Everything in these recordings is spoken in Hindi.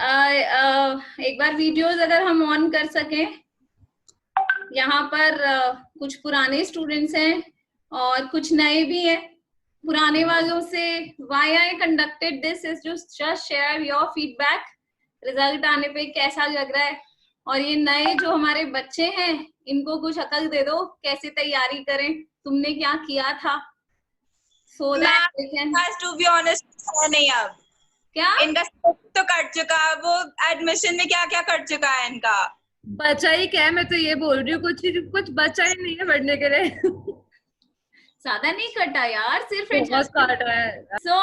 एक बार वीडियोस अगर हम ऑन कर सकें। यहाँ पर कुछ पुराने स्टूडेंट्स हैं और कुछ नए भी हैं। पुराने वालों से why I conducted this is just share your feedback, result आने पे कैसा लग रहा है। और ये नए जो हमारे बच्चे हैं इनको कुछ अकल दे दो, कैसे तैयारी करें, तुमने क्या किया था। So that they can... to be honest है नहीं अब क्या इनका तो कट चुका, वो एडमिशन में क्या क्या कट चुका है इनका। बचा ही क्या है, मैं तो ये बोल रही हूँ, कुछ बचा ही नहीं है पढ़ने के लिए। ज्यादा नहीं कटा यार, सिर्फ बहुत काट रहा है। So,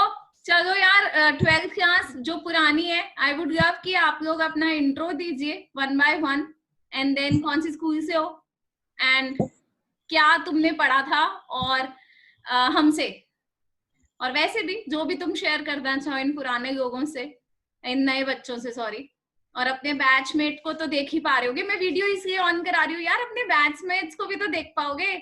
चलो यार 12th क्लास जो पुरानी है, आई वुड लव कि आप लोग अपना इंट्रो दीजिए 1 by 1 एंड देन कौन सी स्कूल से हो एंड क्या तुमने पढ़ा था और हमसे, और वैसे भी जो भी तुम शेयर करना चाहो इन पुराने लोगों से, इन नए बच्चों से, सॉरी। और अपने बैचमेट को तो देख ही पा रहे होगे, मैं वीडियो इसलिए ऑन करा रही हूँ यार, अपने बैचमेट्स को भी तो देख पाओगे,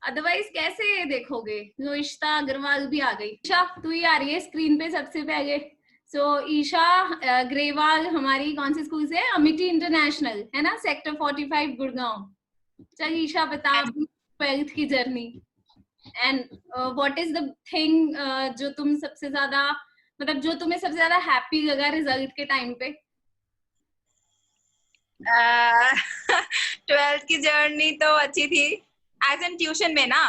अदरवाइज कैसे देखोगे। जो ईशा अग्रवाल भी आ गई। ईशा तू ही आ रही है स्क्रीन पे सबसे पहले। सो ईशा ग्रेवाल हमारी कौन सी स्कूल से है? अमिटी इंटरनेशनल है ना, सेक्टर 45 गुड़गांव। चल ईशा बता अपनी 12th की journey and what is the thing जो तुम सबसे ज्यादा, मतलब जो तुम्हें सबसे ज्यादा हैप्पी लगा रिजल्ट के टाइम पे। 12th की जर्नी तो अच्छी थी, एज एन ट्यूशन में ना।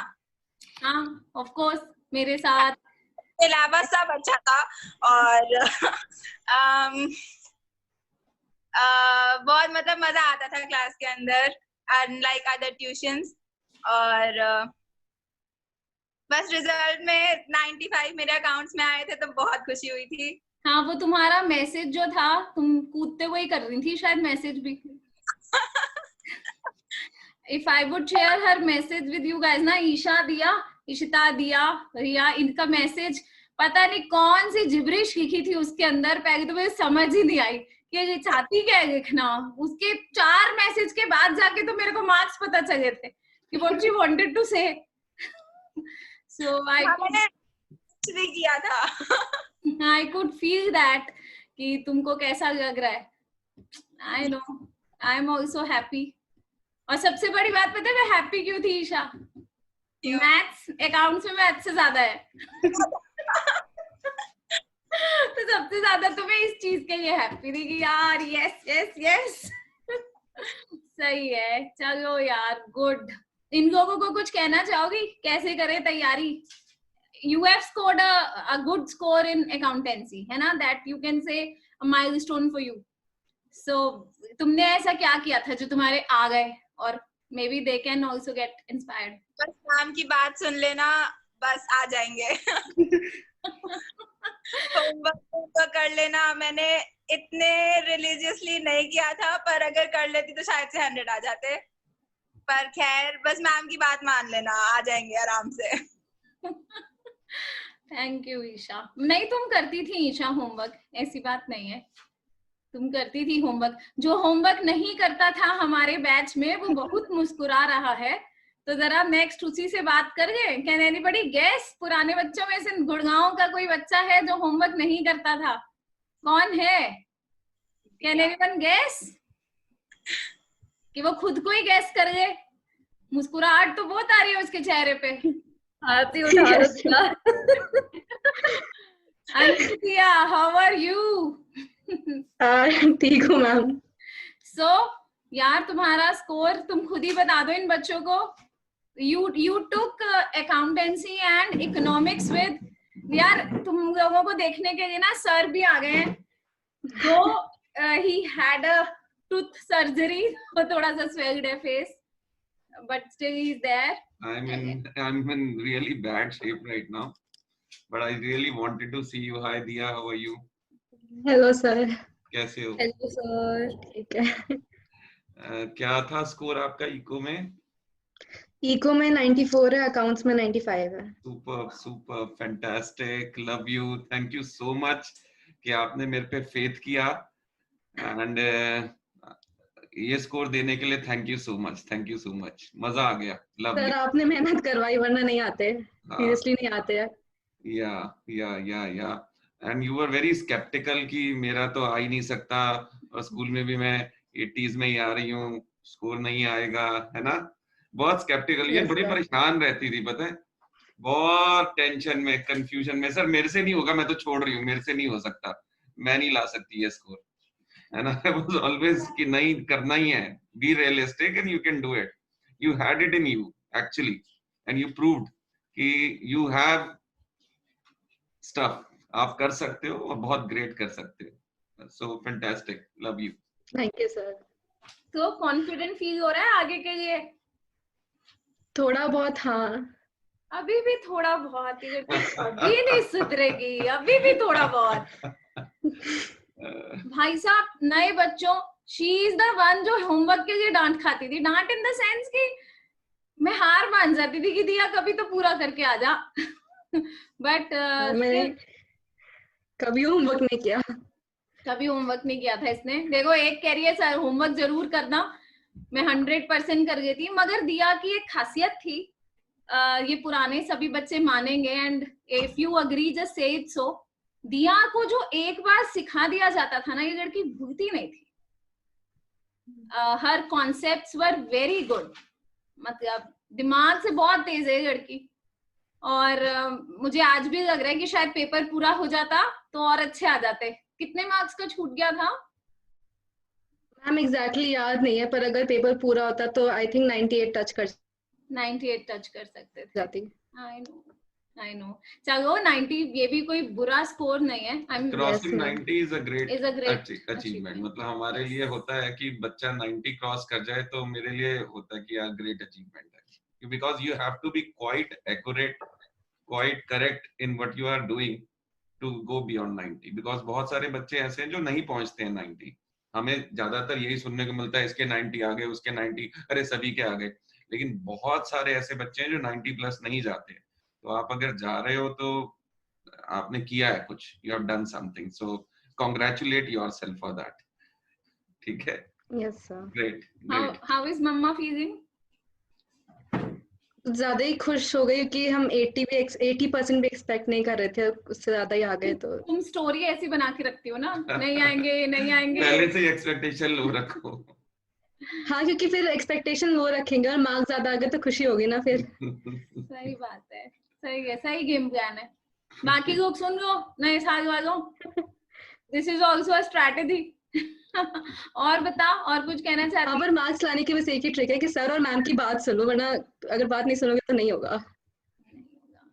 हाँ ऑफ कोर्स, मेरे साथ सिलेबस सब अच्छा था और बहुत मतलब मजा आता था क्लास के अंदर, अनलाइक अदर ट्यूशंस। और बस रिजल्ट में 95 मेरे अकाउंट्स में आए थे तो बहुत खुशी हुई थी। हाँ वो तुम्हारा मैसेज जो था, तुम कूदते हुए ही कर रही थी शायद मैसेज भी। If I would share her message with you guys ना, ईशा दिया, इशिता दिया, रिया, इनका मैसेज पता नहीं कौन सी जिब्रिश लिखी थी उसके अंदर, पहले तो मुझे समझ ही नहीं आई कि ये चाहती क्या है लिखना। उसके 4 मैसेज के बाद जाके तो मेरे को मार्क्स पता चले थे कि what she wanted to say. So मैंने कुछ भी किया था। I could feel that कि तुमको कैसा लग रहा है। I know, I am also happy. और सबसे बड़ी बात पता है मैं हैप्पी क्यों थी ईशा? मैथ्स अकाउंट्स में मैथ्स से ज्यादा है। तो सबसे ज्यादा तो मैं इस चीज के लिए हैप्पी थी कि यार यस यस यस सही है। चलो यार गुड। इन लोगों को कुछ कहना चाहोगी कैसे करें तैयारी? You have scored a good score in accountancy, है ना? That you can say a milestone for you. So तुमने ऐसा क्या किया था जो तुम्हारे आ गए, और maybe they can also get inspired. बस मैम की बात सुन लेना, बस आ जाएंगे। होमवर्क कर लेना। मैंने इतने रिलीजियसली नहीं किया था, पर अगर कर लेती तो शायद से 100 आ जाते। पर खैर बस मैम की बात मान लेना, आ जाएंगे आराम से। Thank you Isha. नहीं तुम करती थी ईशा होमवर्क, ऐसी बात नहीं है, तुम करती थी होमवर्क। जो होमवर्क नहीं करता था हमारे बैच में वो बहुत मुस्कुरा रहा है, तो जरा नेक्स्ट उसी से बात करिए। Can anybody guess? पुराने बच्चों में से गुड़गांव का कोई बच्चा है जो होमवर्क नहीं करता था? कौन है? Can anyone guess? कि वो खुद को ही गेस कर ले। मुस्कुराहट तो बहुत आ रही है उसके चेहरे पे। आरती उठा रखा। Ankita, how are you? ठीक हूँ मैम। सो यार तुम्हारा स्कोर तुम खुद ही बता दो इन बच्चों को। You took accountancy and economics with, यार तुम लोगों को देखने के लिए ना सर भी आ गए हैं। तो he had a tooth surgery, तो थोड़ा सा swelled है face, but still he's there. I'm in really bad shape right now, but I really wanted to see you. Hi Diya, how are you? Hello sir. कैसे हो? Hello sir. ठीक है। क्या था स्कोर आपका इको में? इको में 94 है, अकाउंट्स में 95 है। Super super fantastic, love you, thank you so much कि आपने मेरे पे फेथ किया एंड ये स्कोर देने के लिए thank you so much, thank you so much. मजा आ गया। लव सर आपने मेहनत करवाई, वरना नहीं आते, सीरियसली नहीं आते यार। Yeah and you were very sceptical कि मेरा तो आ ही नहीं सकता, और स्कूल में भी मैं 80s में ही आ रही हूँ, स्कोर नहीं आएगा, है ना? बहुत स्केप्टिकल, ये Yes, बड़ी sir. परेशान रहती थी, पता है, बहुत टेंशन में, कंफ्यूजन में, सर मेरे से नहीं होगा, मैं तो छोड़ रही हूँ, मेरे से नहीं हो सकता, मैं नहीं ला सकती ये स्कोर, है ना? आई वाज ऑलवेज कि नहीं, करना ही है, be realistic and you can do it, you had it in you actually, and you proved कि यू हैव स्टफ, आप कर सकते हो और बहुत ग्रेट कर सकते हो, सो fantastic, love you. Thank you, sir. तो कॉन्फिडेंट फील हो रहा है आगे के लिए? थोड़ा बहुत, हाँ. अभी भी थोड़ा बहुत, ये अभी नहीं सुधरेगी, अभी भी थोड़ा बहुत। भाई साहब, नए बच्चों, शी इज द वन जो होमवर्क के लिए डांट खाती थी, डांट इन द सेंस कि मैं हार मान जाती थी कि दिया कभी तो पूरा करके आ जा। बट मैंने कभी होमवर्क नहीं किया. कभी होमवर्क नहीं किया था इसने। देखो, एक कह रही है सर होमवर्क जरूर करना, मैं 100% कर गई थी। मगर दिया की एक खासियत थी, ये पुराने सभी बच्चे मानेंगे, and if you agree just say it so, दिया को जो एक बार सिखा दिया जाता था ना, ये लड़की भूलती नहीं थी। हर कॉन्सेप्ट्स वर वेरी गुड, मतलब दिमाग से बहुत तेज है ये लड़की। और मुझे आज भी लग रहा है कि शायद पेपर पूरा हो जाता तो और अच्छे आ जाते। कितने मार्क्स का छूट गया था? मैम एग्जैक्टली याद नहीं है, पर अगर पेपर पूरा होता तो आई थिंक 98 टच कर 98 टच कर सकते थे। जाती. I know. चलो 90 ये भी कोई बुरा स्कोर नहीं है। Crossing ma'am. 90 is a great Is a great achievement, achievement. मतलब हमारे Yes. लिए होता है कि बच्चा 90 क्रॉस कर जाए तो मेरे लिए होता है कि यार ग्रेट अचीवमेंट है, because you have to be quite accurate, quite correct in what you are doing to go beyond 90, because बहुत सारे बच्चे ऐसे हैं जो नहीं पहुंचते हैं 90। हमें ज्यादातर यही सुनने को मिलता है, इसके 90 आ गए, उसके 90, अरे सभी के आ गए, लेकिन बहुत सारे ऐसे बच्चे हैं जो 90 प्लस नहीं जाते। तो आप अगर जा रहे हो तो आपने किया है कुछ, you have done something, so congratulate yourself for that. ठीक है, yes sir. Great How great. how is mama feeling? ज्यादा ही खुश हो गई कि हम 80% भी एक्सपेक्ट नहीं कर रहे थे, उससे ज्यादा ही आ गए. तो तुम स्टोरी ऐसी बना के रखती हो ना, नहीं आएंगे नहीं आएंगे। पहले से एक्सपेक्टेशन लो रखो। हाँ, क्योंकि फिर एक्सपेक्टेशन लो रखेंगे और मार्क्स ज्यादा आ गए तो खुशी होगी ना फिर. सही बात है, सही है, सही गेम प्लान है। बाकी लोग सुन लो, नए साल वालों, this is also a strategy. और बता, और कुछ कहना चाहती हाँ, पर मार्क्स लाने की बस एक ही ट्रिक है कि सर और मैम की बात सुनो, वरना अगर बात नहीं सुनोगे तो नहीं होगा.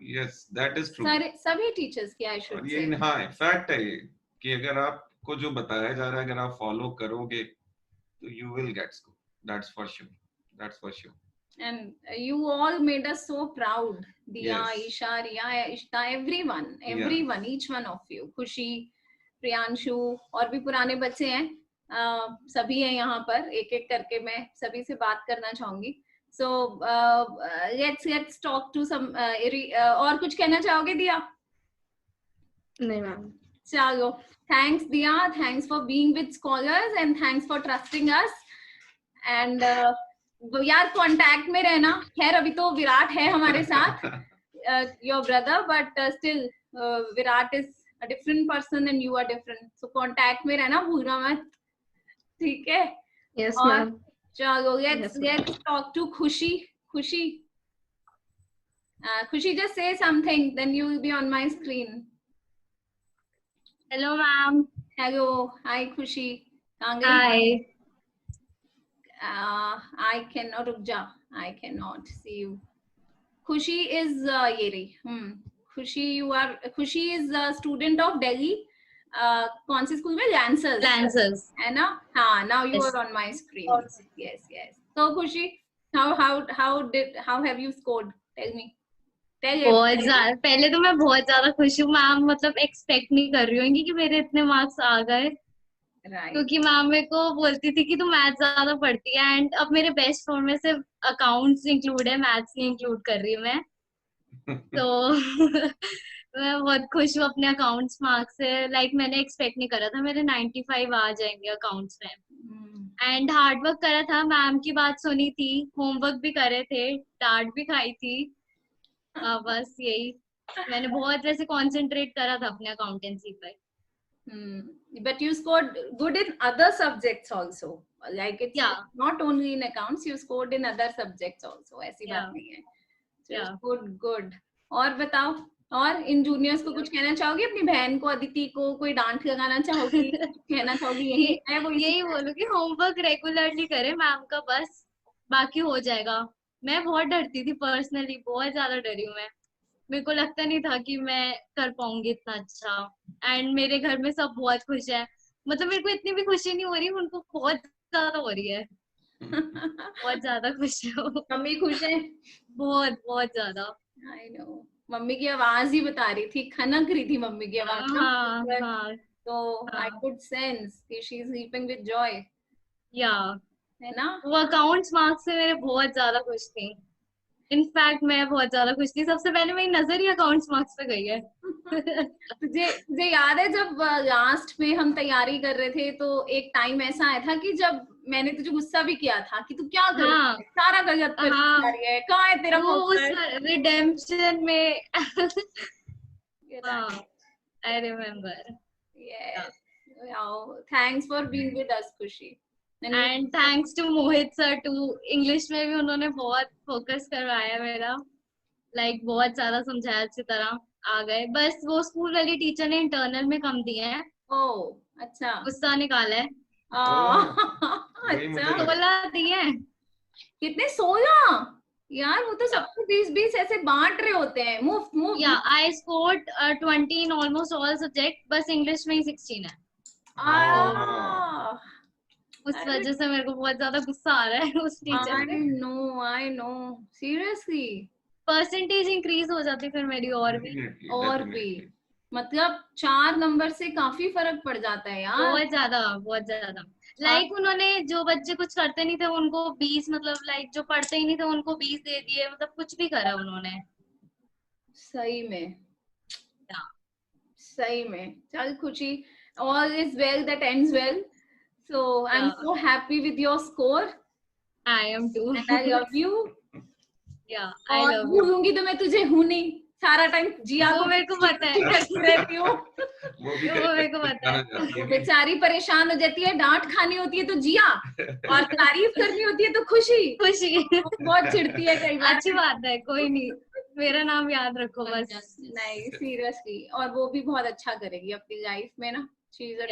Yes that is true. सारे सभी टीचर्स की आई शुड और से। ये हाँ फैक्ट है ये, कि अगर आपको जो बताया जा रहा है अगर आप फॉलो करोगे तो you will get score, that's for sure, that's for sure. And you all made us so proud. Diya, Yes. Isha, Riya, Ishta, everyone, each one of you. खुशी, प्रियांशु, और भी पुराने बच्चे हैं, सभी हैं यहाँ पर, एक एक करके मैं सभी से बात करना चाहूंगी. So let's talk to some. और कुछ कहना चाहोगे दिया? नहीं मैम. चलो, thanks Diya, thanks for being with Scholars and thanks for trusting us. And यार कांटेक्ट में रहना। खैर अभी तो विराट है हमारे साथ, your brother, but still Virat is a different person and you are different. So contact में रहना, भूलना मत, ठीक है? Yes और ma'am. चलो Yes, ma'am. let's talk to खुशी. खुशी, just say something, then you will be on my screen. Hello, ma'am. Hello, hi खुशी, कहाँ गई? Hi. I cannot, रुक जा, I cannot see you. खुशी is ये रही. खुशी is a student of Delhi. कौन से स्कूल में? Lancers. है ना? हाँ, now you Yes. are on my screen. Yes. So खुशी, how have you scored? Tell me. बहुत ज्यादा, पहले तो मैं बहुत ज्यादा खुश हूँ मैम, मतलब एक्सपेक्ट नहीं कर रही होंगी कि मेरे इतने मार्क्स आ गए, Right. क्योंकि मैम मेरे को बोलती थी कि तू मैथ ज्यादा पढ़ती है, एंड अब मेरे बेस्ट फ्रेंड में सिर्फ अकाउंट्स इंक्लूड है, मैथ्स नहीं इंक्लूड कर रही हूँ मैं, तो मैं बहुत खुश हूँ अपने अकाउंट्स मार्क्स से. लाइक मैंने एक्सपेक्ट नहीं करा था मेरे 95 आ जाएंगे अकाउंट्स में, एंड हार्ड वर्क करा था, मैम की बात सुनी थी, होमवर्क भी करे थे, डांट भी खाई थी, बस यही. मैंने बहुत वैसे कंसंट्रेट करा था अपने अकाउंटेंसी पर. But you scored good in other subjects also. Like it's Yeah. not only in accounts, you scored in other subjects also. ऐसी बात Yeah. नहीं है. So you Yeah. scored good. और बताओ, और इन जूनियर्स को कुछ कहना चाहोगी? अपनी बहन को, अदिति को कोई डांट लगाना चाहोगी? कहना चाहोगी यही है वो? यही बोलो कि होमवर्क रेगुलरली करे मैम का, बस बाकी हो जाएगा. मैं बहुत डरती थी पर्सनली, बहुत ज्यादा डरी हूँ मैं. मेरे को लगता नहीं था कि मैं कर पाऊंगी इतना अच्छा. एंड मेरे घर में सब बहुत खुश है. मतलब मेरे को इतनी भी खुशी नहीं हो रही, उनको बहुत ज्यादा हो रही है. बहुत ज्यादा खुश है वो. मम्मी खुश है? बहुत बहुत ज्यादा. I know. मम्मी की आवाज ही बता रही थी, खनक रही थी मम्मी की आवाज ना. हाँ हाँ. तो आई कुड सेंस कि she is leaping with Joy, या है ना? वो अकाउंट्स मार्क्स से मेरे बहुत ज्यादा खुश थी. इनफैक्ट मैं बहुत ज्यादा खुश थी. सबसे पहले मेरी नजर ही अकाउंट्स मार्क्स पे गई है. तुझे याद है जब लास्ट में हम तैयारी कर रहे थे तो एक टाइम ऐसा आया था कि जब मैंने तुझे गुस्सा भी किया था कि तू क्या कर रही हाँ. है, सारा गलत कर हाँ. रही है, कहाँ है तेरा वो उस फोकस? रिडेम्पशन में. हाँ, I remember. Yes. Wow. Thanks for being with us, Khushi. And thanks to Mohit sir too. English में भी उन्होंने बहुत फोकस करवाया मेरा. लाइक बहुत ज्यादा समझाया, अच्छी तरह आ गए. बस वो स्कूल वाली टीचर ने इंटरनल में कम दिए हैं. ओह अच्छा. गुस्सा निकाला है. वही मुझे अच्छा. लगा। 16 दिए हैं. कितने? 16? यार वो तो सबको 20-20 ऐसे बांट रहे होते हैं मुफ्त मुफ्त. या I scored 20 in almost all subject. बस इंग्लिश में ही 16 है. आह, उस वजह से मेरे को बहुत ज्यादा गुस्सा आ रहा है उस टीचर I पे. know. Seriously. परसेंटेज इंक्रीज हो जाती फिर मेरी और भी. Definitely, और definitely. भी. मतलब 4 नंबर से काफी फर्क पड़ जाता है यार. बहुत ज्यादा बहुत ज्यादा. लाइक उन्होंने जो बच्चे कुछ करते नहीं थे उनको 20, मतलब लाइक जो पढ़ते ही नहीं थे उनको 20 दे दिए. मतलब कुछ भी करा उन्होंने. सही में. Yeah. सही में. चल खुशी, all is well that ends well. So I'm Yeah. so happy with your score I am too. and I love you. Yeah, I और love you. भूलूंगी तो मैं तुझे हूँ नहीं. सारा टाइम जिया वो को मेरे को पता है. करती रहती हूँ. वो भी वो मेरे को पता है. जाती है कि बेचारी परेशान हो जाती है. डांट खानी होती है तो जिया, और तारीफ करनी होती है तो खुशी. खुशी. बहुत चिढ़ती है कई बार. अच्छी बात है, कोई नहीं. मेरा नाम याद रखो बस. नहीं सीरियसली. और वो भी बहुत अच्छा करेगी अपनी लाइफ में ना. She is a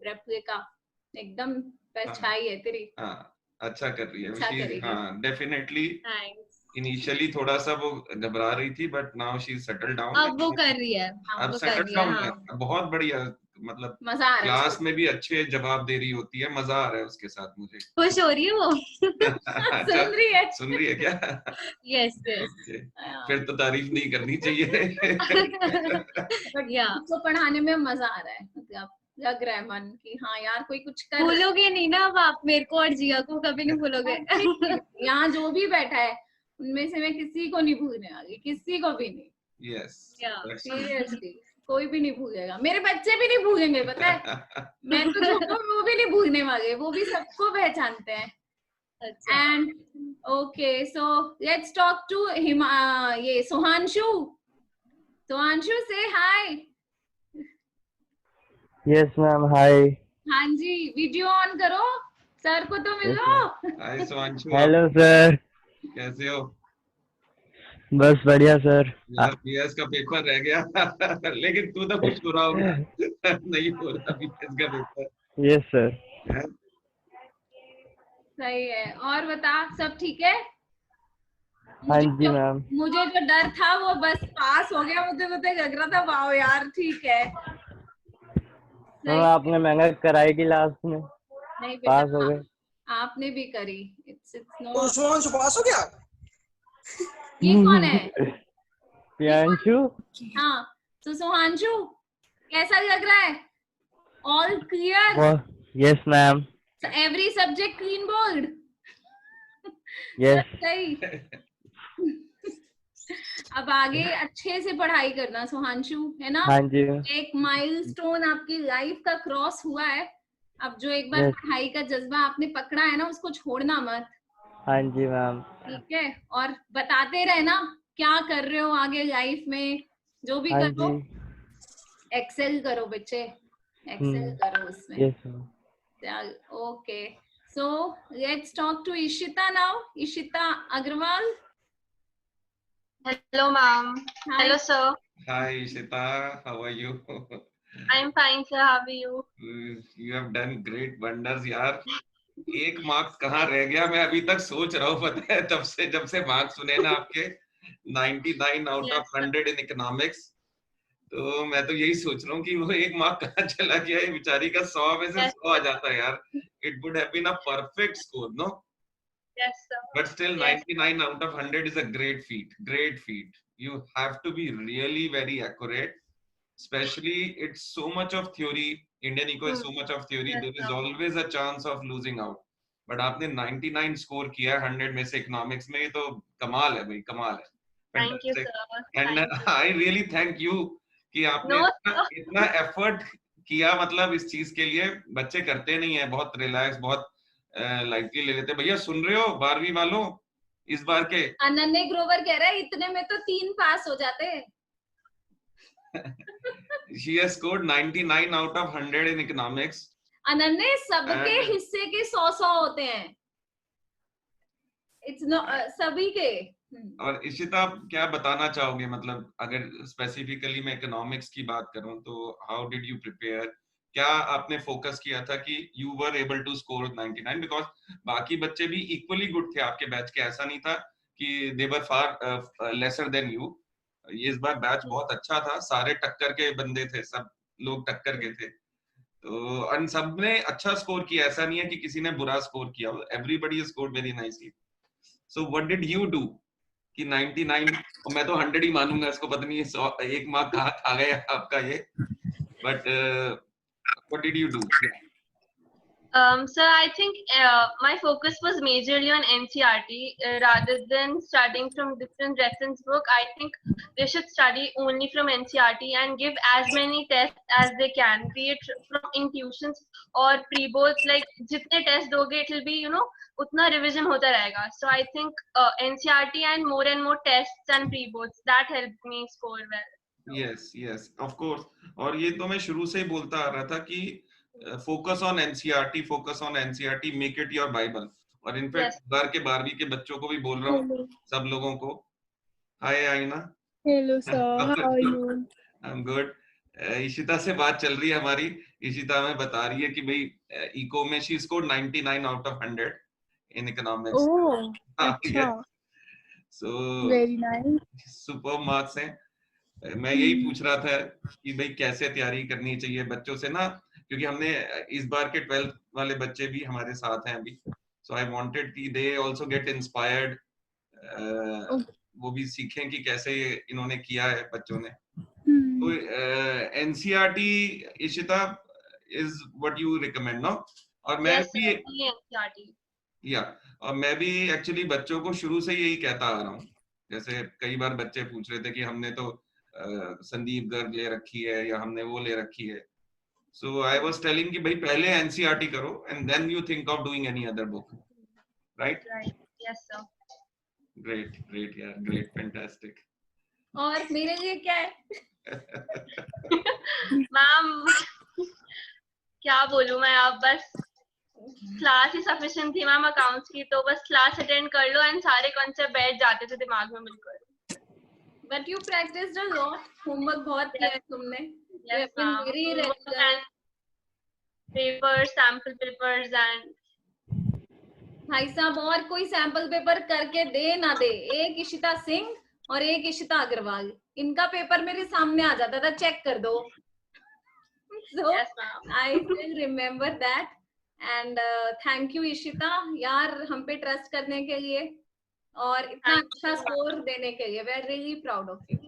replica. एकदम परछाई है तेरी. हाँ, अच्छा कर रही है अच्छा She- करेगी. हाँ, डेफिनेटली. थैंक्स. इनिशियली थोड़ा सा वो घबरा रही थी, but now she settle down. अब वो कर रही है. अब वो कर सेटल रही है. डाउन हाँ. है. बहुत बढ़िया. मतलब मजा आ रहा है. क्लास में भी अच्छे जवाब दे रही होती है. मजा आ रहा है उसके साथ मुझे. खुश हो रही है वो. अच्छा, सुन रही है. सुन रही है क्या? Yes yes. Okay. फिर तो तारीफ नहीं करनी चाहिए. बट या. उसको पढ़ाने में मजा आ रहा है. मतलब लग रहा है मन की हाँ यार कोई कुछ कर. भूलोगे नहीं ना अब आप मेरे को और जिया को, कभी नहीं भूलोगे. यहाँ जो भी बैठा है उनमें से मैं किसी को नहीं भूलने वाली. किसी को भी नहीं. Yes. Yeah. That's true. Seriously कोई भी नहीं भूलेगा. मेरे बच्चे भी नहीं भूलेंगे, पता है. मैं तो जो हूँ, वो भी नहीं भूलने वाले. वो भी सबको पहचानते हैं. अच्छा. And okay, so let's talk to him. ये Sohanshu. Sohanshu, say hi. Yes, ma'am. Hi. हाँ जी, वीडियो ऑन करो. सर को तो मिलो. Hi, Swanshu. Hello, sir. कैसे हो? बस बढ़िया सर. यार बीएस का पेपर रह गया. लेकिन तू तो खुश हो रहा होगा. नहीं हो रहा बीएस का पेपर. Yes, sir. सही है. और बता, सब ठीक है? हाँ जी मैम. मुझे जो डर था वो बस पास हो गया. मुझे तो लग रहा था वाओ यार ठीक है. मैम आपने मेहनत कराई थी लास्ट में. नहीं पास हो बेटा, गए. आपने भी करी. It's no. सुहांशु पास हो गया. ये कौन है? प्रियांशु. हाँ, तो सुहांशु कैसा लग रहा है? All clear? Yes, ma'am. Every subject clean bowled? Yes. सही. अब आगे अच्छे से पढ़ाई करना सुहांशु, है ना? हाँ जी. एक माइलस्टोन आपकी लाइफ का क्रॉस हुआ है. अब जो एक बार Yes. पढ़ाई का जज्बा आपने पकड़ा है ना, उसको छोड़ना मत. हाँ जी मैम. ठीक है. और बताते रहना क्या कर रहे हो आगे लाइफ में. जो भी हाँ करो जी। एक्सेल करो बच्चे, एक्सेल करो उसमें। Yes ma'am. चल okay, so let's talk to Ishita now. Ishita Agrawal. Hello, ma'am. Hi. Hello, sir. Hi Ishita, how are you? I'm fine, sir. How are you? You have done great wonders यार। एक मार्क्स कहाँ रह गया, मैं अभी तक सोच रहा हूँ, पता है जब से मार्क्स सुने ना आपके 99 आउट ऑफ 100 इन इकोनॉमिक्स, तो मैं तो यही सोच रहा हूँ कि वो एक मार्क कहाँ चला गया। ये बेचारी का 100 में से 100 आ जाता है यार। It would have been a perfect score, no? Yes, sir. But still, Yes. 99 out of 100 is a great feat. Great feat. You have to be really very accurate. Especially, it's so much of theory. Indian eco is so much of theory. Yes, There is sir. always a chance of losing out. But आपने 99 स्कोर किया 100 में से इकोनॉमिक्स में, ये तो कमाल है भाई, कमाल है। Thank you, Fantastic. sir. And Thank you. I really thank you कि आपने No, इतना एफर्ट किया, मतलब इस चीज के लिए। बच्चे करते नहीं है, बहुत रिलैक्स, बहुत लाइटली ले लेते। भैया सुन रहे हो 12वीं वालों, इस बार के अनन्य ग्रोवर कह रहा है इतने में तो 3 पास हो जाते हैं। she has scored 99 out of 100 in economics. अनन्य सबके And- हिस्से के 100 होते हैं। इट्स नो सभी के। और इशिता, आप क्या बताना चाहोगे, मतलब अगर स्पेसिफिकली मैं इकोनॉमिक्स की बात करूं तो हाउ डिड यू प्रिपेयर? क्या आपने फोकस किया था कि you were able to score 99? Because बाकी बच्चे भी इक्वली गुड थे आपके बैच के, ऐसा नहीं था कि दे वर फार लेसर देन यू। ये इस बार बैच बहुत अच्छा था, सारे टक्कर के बंदे थे, सब लोग टक्कर के थे, तो अन सब ने अच्छा स्कोर किया। ऐसा नहीं है कि किसी ने बुरा स्कोर किया, everybody scored very nicely. So what did you do कि 99, और मैं तो 100 ही मानूंगा इसको, पता नहीं 100 एक मार्क कहाँ खा गया आपका ये, but what did you do? Sir, I think my focus was majorly on NCERT rather than studying from different reference book. I think they should study only from NCERT and give as many tests as they can, be it from intuitions or pre-boards. Like जितने test दोगे, it will be, उतना revision होता रहेगा. So I think NCERT and more tests and pre-boards, that helped me score well. Yes, of course. और ये तो मैं शुरू से ही बोलता आ रहा था कि focus on NCERT, make it your Bible. और इनफैक्ट बार के 12वीं के बच्चों को भी बोल रहा हूँ, सब लोगों को। Hi Aina. Hello sir, how are you? I am good. Ishita से बात चल रही है हमारी। इशिता हमें बता रही है कि भाई इको में she scored 99 out of 100 in economics. Oh अच्छा, so very nice. Super marks हैं। मैं यही पूछ रहा था कि भाई कैसे तैयारी करनी चाहिए बच्चों से ना, क्योंकि हमने इस बार के 12th वाले बच्चे भी हमारे साथ हैं अभी, सो आई वांटेड कि दे आल्सो गेट इंस्पायर्ड, वो भी सीखें कि कैसे इन्होंने किया है बच्चों ने। तो NCERT Ishita is what you recommend, no? और मैं भी और मैं भी एक्चुअली बच्चों को शुरू से यही कहता आ रहा हूँ। जैसे कई बार बच्चे पूछ रहे थे कि हमने तो संदीप गर्ग ले रखी है या हमने वो ले रखी है, सो आई वाज टेलिंग कि भाई पहले एनसीईआरटी करो and then you think of doing any other book, right? Yes sir. Great यार, ग्रेट, फैंटास्टिक। और मेरे लिए क्या है? मैम क्या बोलूं मैं, अब बस क्लास ही सफिशिएंट थी मैम अकाउंट्स की, तो बस क्लास अटेंड कर लो एंड सारे कॉन्सेप्ट बैठ जाते थे दिमाग में मिलकर। But you practiced a lot. Homework बहुत किया है तुमने. You have been very regular. Papers, sample papers and भाई साहब और कोई सैंपल पेपर करके दे ना दे, एक इशिता सिंह और एक इशिता अग्रवाल, इनका पेपर मेरे सामने आ जाता था, चेक कर दो. So I still remember that and thank you Ishita यार हम पे ट्रस्ट करने के लिए और इतना अच्छा स्कोर देने के लिए. We are really proud of you.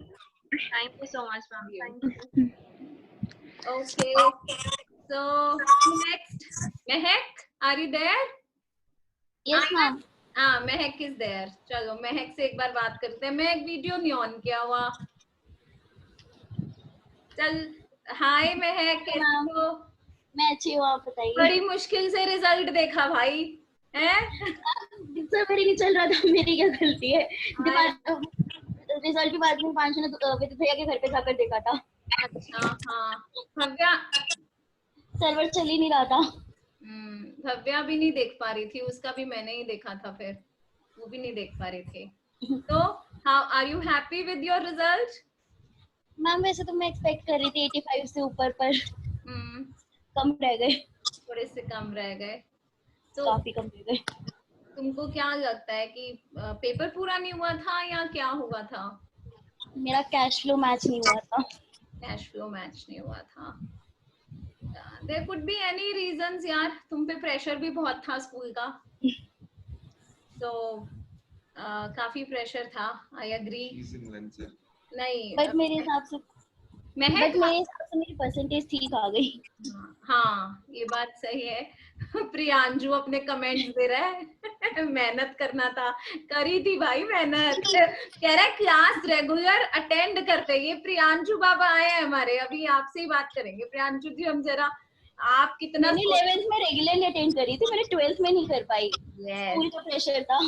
Thank you so much, ma'am. Thank you. Okay. So next, Mehak, are you there? Yes, ma'am. हाँ, महक is there. चलो महक से एक बार बात करते हैं. महक वीडियो नहीं ऑन किया हुआ. चल, हाय महक, कैसे हो? मैं अच्छी हूँ, आप बताइए. बड़ी मुश्किल से रिजल्ट देखा भाई, हैं? सर मेरी नहीं चल रहा था, मेरी क्या गलती है? दिमाग रिजल्ट के बाद में पांचों ने विदित भैया के घर पे जाकर देखा था। अच्छा हाँ, भव्या सर्वर चल ही नहीं रहा था। भव्या भी नहीं देख पा रही थी, उसका भी मैंने ही देखा था, फिर वो भी नहीं देख पा रहे थे। तो how are you happy with your result? Ma'am वैसे तो मैं एक्सपेक्ट कर रही थी 85 से ऊपर, पर कम रह गए, थोड़े से कम रह गए। तो काफी कम रह गए। तुमको क्या लगता है कि पेपर पूरा नहीं हुआ था या क्या हुआ था? मेरा कैश फ्लो मैच नहीं हुआ था। कैश फ्लो मैच नहीं हुआ था। There could be any reasons यार, तुम पे प्रेशर भी बहुत था स्कूल का, तो काफी प्रेशर था। I agree. नहीं बट मेरे हिसाब से मेरी परसेंटेज ठीक आ गई। हाँ ये बात सही है। प्रियांजू अपने कमेंट्स दे रहा है मेहनत करना था, करी थी भाई मेहनत। कह रहा है क्लास रेगुलर अटेंड करते। ये प्रियांजू बाबा आए हैं हमारे, अभी आपसे ही बात करेंगे। प्रियांजू जी हम जरा, आप कितना? मैंने 11th में रेगुलरली अटेंड करी थी, मैंने 12th में नहीं कर पाई। स्कूल का प्रेशर था।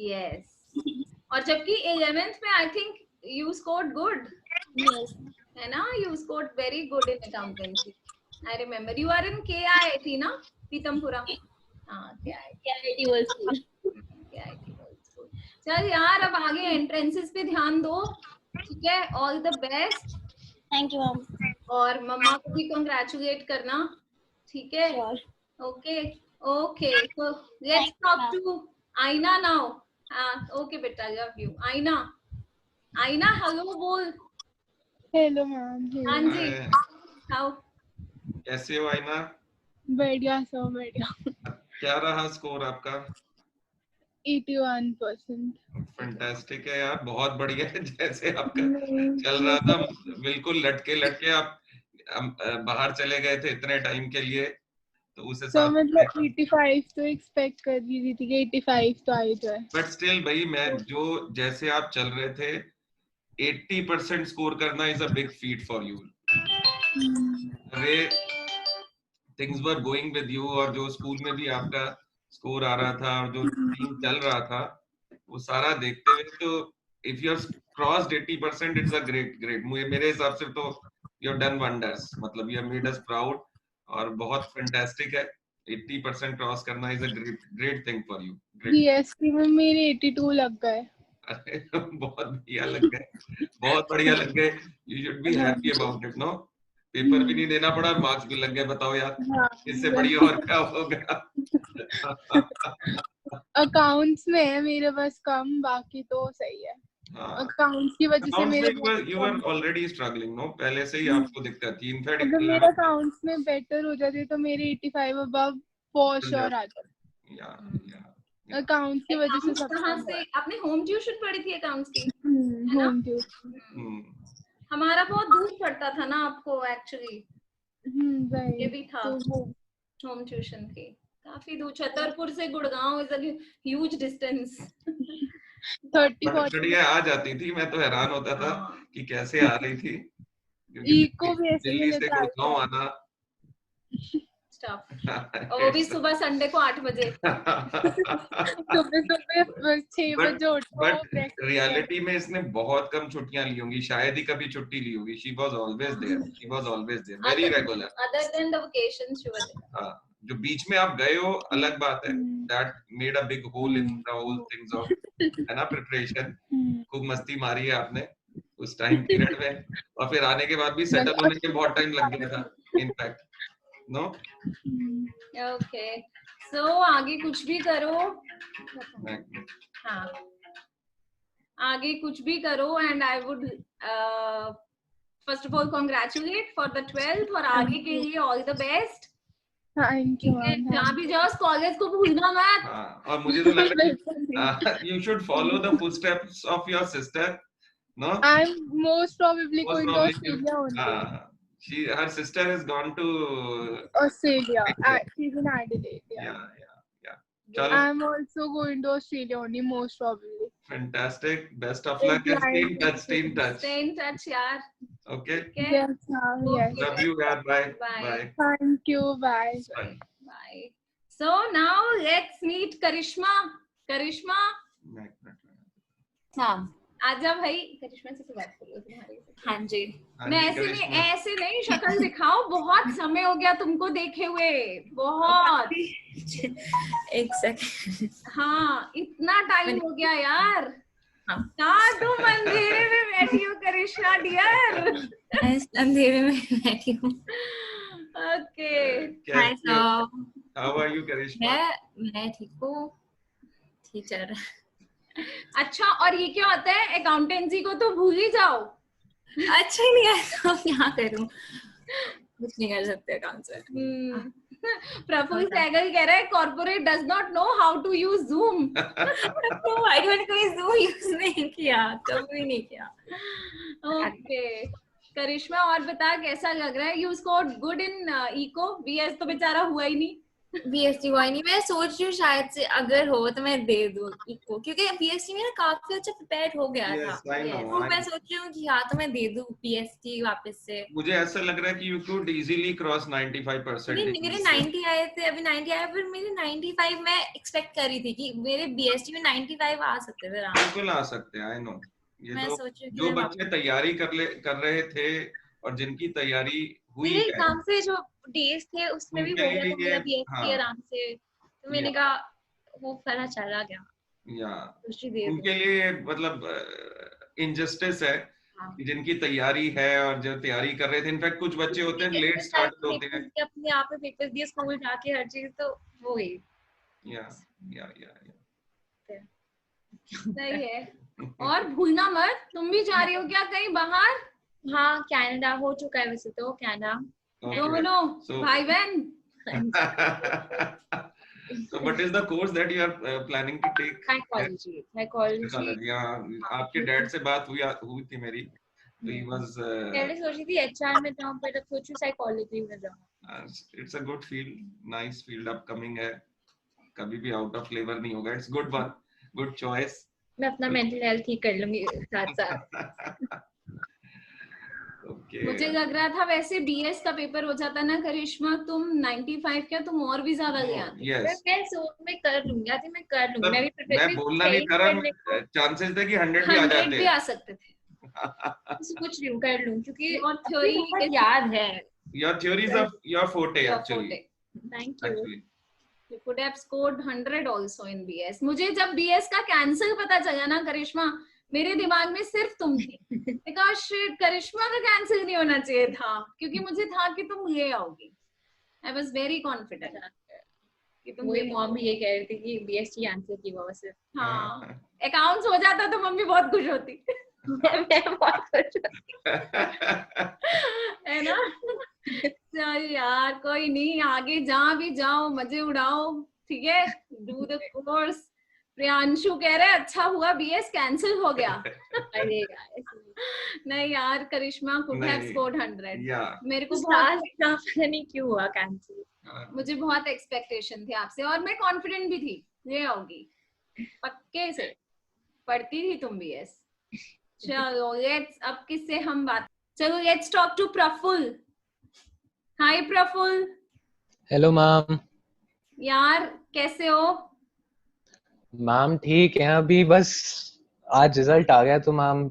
यस। और जबकि 11th में I think you scored good. Yes है ना, you scored very good in accountancy. I remember you are in KIIT ना, पीतमपुरा? हाँ KIIT world school. KIIT world school. चल यार अब आगे एंट्रेंसेस पे ध्यान दो, ठीक है? All the best. Thank you ma'am. और मम्मा को भी कंग्रेचुलेट करना, ठीक है? Okay okay, so let's talk to आइना now. हाँ ओके बेटा, love you. आइना हेलो बोल। Hello ma'am. हाँ जी, हाउ कैसे हो आइना? बढ़िया, सब बढ़िया। क्या रहा स्कोर आपका? 81%। फैंटास्टिक है यार, बहुत बढ़िया है। जैसे आपका चल रहा था बिल्कुल लटके आप बाहर चले गए थे इतने टाइम के लिए, तो उस हिसाब से मतलब 85 तो एक्सपेक्ट कर रही थी कि 85 तो आई जाए। बट स्टिल भाई, मैं जो जैसे आप चल रहे थे 80% स्कोर करना is a big feet for you. Way things were going with you, और जो स्कूल में भी आपका स्कोर आ रहा था और जो टीम चल रहा था, वो सारा देखते हुए तो if you are crossed 80% it's a great. मेरे हिसाब से तो यू हैव डन वंडर्स, मतलब you have made us proud, और बहुत फैंटास्टिक है। 80% क्रॉस करना is a great thing for you. BSc में मेरे 82 लग गए। अरे बहुत बढ़िया लग गए, बहुत बढ़िया लग गए। You should be happy about it. No, paper भी नहीं देना पड़ा, मार्क्स भी लग गए। बताओ यार, इससे बढ़िया और क्या हो गया? अकाउंट्स में है मेरे बस कम, बाकी तो सही है। अकाउंट्स की वजह से मेरे you were already struggling, no? पहले से ही आपको दिक्कत थी। इनफैक्ट अगर मेरे अकाउंट्स में बेटर हो जाते तो मेरे 85 अबव फॉर श्योर आ जाते। अकाउंट्स की वजह से सब। कहाँ से आपने होम ट्यूशन पढ़ी थी अकाउंट्स की? होम ट्यूशन हमारा बहुत दूर पड़ता था ना आपको एक्चुअली। ये भी था, होम ट्यूशन थी काफी दूर। छतरपुर से Gurgaon is a huge distance. 30-40 आ जाती थी, मैं तो हैरान होता था कि कैसे आ रही थी। इको भी ऐसे दिल्ली से गुड़गांव आना और वो भी सुबह संडे को 8 बजे। सुबह 6 बजे उठो। बट रियलिटी में इसने बहुत कम छुट्टियां ली होंगी, शायद ही कभी छुट्टी ली होगी। She was always there, very regular. Other than the vacations she was there. हां, जो बीच में आप गए हो अलग बात है, that made a big hole in the whole things of, है ना, प्रिपरेशन। खूब मस्ती मारी है आपने उस टाइम पीरियड में, और फिर आने के बाद भी सेटल होने में बहुत टाइम लग गया था इनफैक्ट। नो ओके, सो आगे कुछ भी करो। हाँ, आगे कुछ भी करो, and I would first of all congratulate for the 12th, और आगे के लिए all the best. Thank you. जहाँ भी जाओ कॉलेज को भूलना मत। और मुझे तो लग रहा है you should follow the footsteps of your sister. No, I'm most probably going to Australia only. Her sister has gone to Australia. She's in Adelaide. Yeah. Chalo. I'm also going to Australia only, most probably. Fantastic. Best of luck, and stay in touch. Stay in touch, yaar. Okay. Yes, yes. Love you, yaar. Bye. Thank you. Bye. Bye. So now let's meet Karishma. Karishma. हाँ, आजा भाई, करिश्मा से तो बात करो तुम्हारी। हाँ जी। मैं ऐसे नहीं शक्ल दिखाओ, बहुत समय हो गया तुमको देखे हुए, बहुत। एक सेकंड। हाँ, इतना टाइम हो गया यार। हाँ। तुम अंधेरे में बैठी हो करिश्मा डियर। अंधेरे में बैठी हूँ। ओके। हाय सब। हाउ आर यू करिश्मा? मैं ठीक हूँ, ठीक चल रहा है। अच्छा, और ये क्या होता है, अकाउंटेंसी को तो भूल ही जाओ। अच्छा ही नहीं आया तो क्या करूं, कुछ नहीं कर सकते अकाउंट से। प्रफुल्ल सहगल कह रहा है corporate does not know how to use Zoom. I मैंने कोई जूम यूज नहीं किया, कभी नहीं किया। ओके करिश्मा, और बता कैसा लग रहा है? You scored good in eco, BS तो बेचारा हुआ ही नहीं। बीएसटी हुआ नहीं, मैं सोच रही हूँ शायद से अगर हो तो मैं दे दूँ इको, क्योंकि बीएसटी में ना काफी अच्छा प्रिपेयर हो गया था। तो मैं सोच रही हूँ कि हाँ तो मैं दे दूँ बीएसटी वापस से। मुझे ऐसा लग रहा है कि यू कुड इजीली क्रॉस 95%। मेरे 90 आए थे, अभी 90 आए, फिर मेरे 95 मैं एक्सपेक्ट कर रही थी कि मेरे बीएसटी में 95 आ सकते थे। बिल्कुल आ सकते हैं, आई नो। ये तो जो बच्चे तैयारी कर रहे थे और जिनकी तैयारी हुई मेरे एग्जाम से जो डेज थे उसमें भी हो गया था मेरा बीएसटी आराम से, तो मैंने कहा वो फरा चला गया। या उनके लिए मतलब इनजस्टिस है कि जिनकी तैयारी है और जो तैयारी कर रहे थे, इनफैक्ट कुछ बच्चे होते हैं लेट स्टार्ट होते हैं, अपने आप में पेपर दिए स्कूल जाके हर चीज, तो वो ही या सही है। और भूलना मत, तुम भी जा रही हो क्या कहीं बाहर? हाँ, कनाडा हो चुका है वैसे तो, कनाडा दोनों भाई बहन। So what is the course that you are planning to take? Psychology. आपके डैड से बात हुई थी मेरी, तो he was पहले सोची थी एचआर में जाऊं, पर अब सोचूं साइकोलॉजी में जाऊं। It's a good field, nice field upcoming है, कभी भी आउट ऑफ फ्लेवर नहीं होगा। It's good one, good choice. मैं अपना मेंटल हेल्थ ठीक कर लूंगी साथ साथ। मुझे लग रहा था वैसे बीएस का पेपर हो जाता ना करिश्मा, तुम 95 क्या, तुम और भी ज्यादा ले आते। मैं कर लूंगी, मैं कर लूंगी। मैं बोलना नहीं कर रहा, चांसेस थे कि 100 भी आ जाते, 100 भी आ सकते थे। कुछ नहीं कर लूं, क्योंकि और थ्योरी याद है। Your theories of your forte actually. Thank you. You could have scored 100 also in BS. मुझे जब BS का कैंसिल पता चला ना करिश्मा, मेरे दिमाग में सिर्फ तुम थी। Because shit, करिश्मा का कैंसिल नहीं होना चाहिए था, क्योंकि मुझे था कि तुम ये आओगी। I was very confident कि तुम वही मॉम भी ये कह रही थी कि BST आंसर की वजह से। हाँ, अकाउंट्स हो जाता तो मम्मी बहुत खुश होती। मैं बहुत खुश होती है ना। चल यार कोई नहीं, आगे जहाँ भी जाओ मजे उड़ाओ, ठीक है। Do the course. प्रियांशु कह रहे अच्छा हुआ बीएस कैंसिल हो गया। नहीं यार, करिश्मा कुड हैव स्कोर्ड 100। मेरे को नहीं क्यों हुआ कैंसिल, मुझे बहुत एक्सपेक्टेशन थी आपसे, और मैं कॉन्फिडेंट भी थी ये होगी, पक्के से पढ़ती थी तुम बीएस। चलो लेट्स, अब किससे हम बात, चलो let's talk to Praphull. Hi Praphull. Hello ma'am. यार कैसे हो? मैम ठीक है, अभी बस आज रिजल्ट आ गया तो ma'am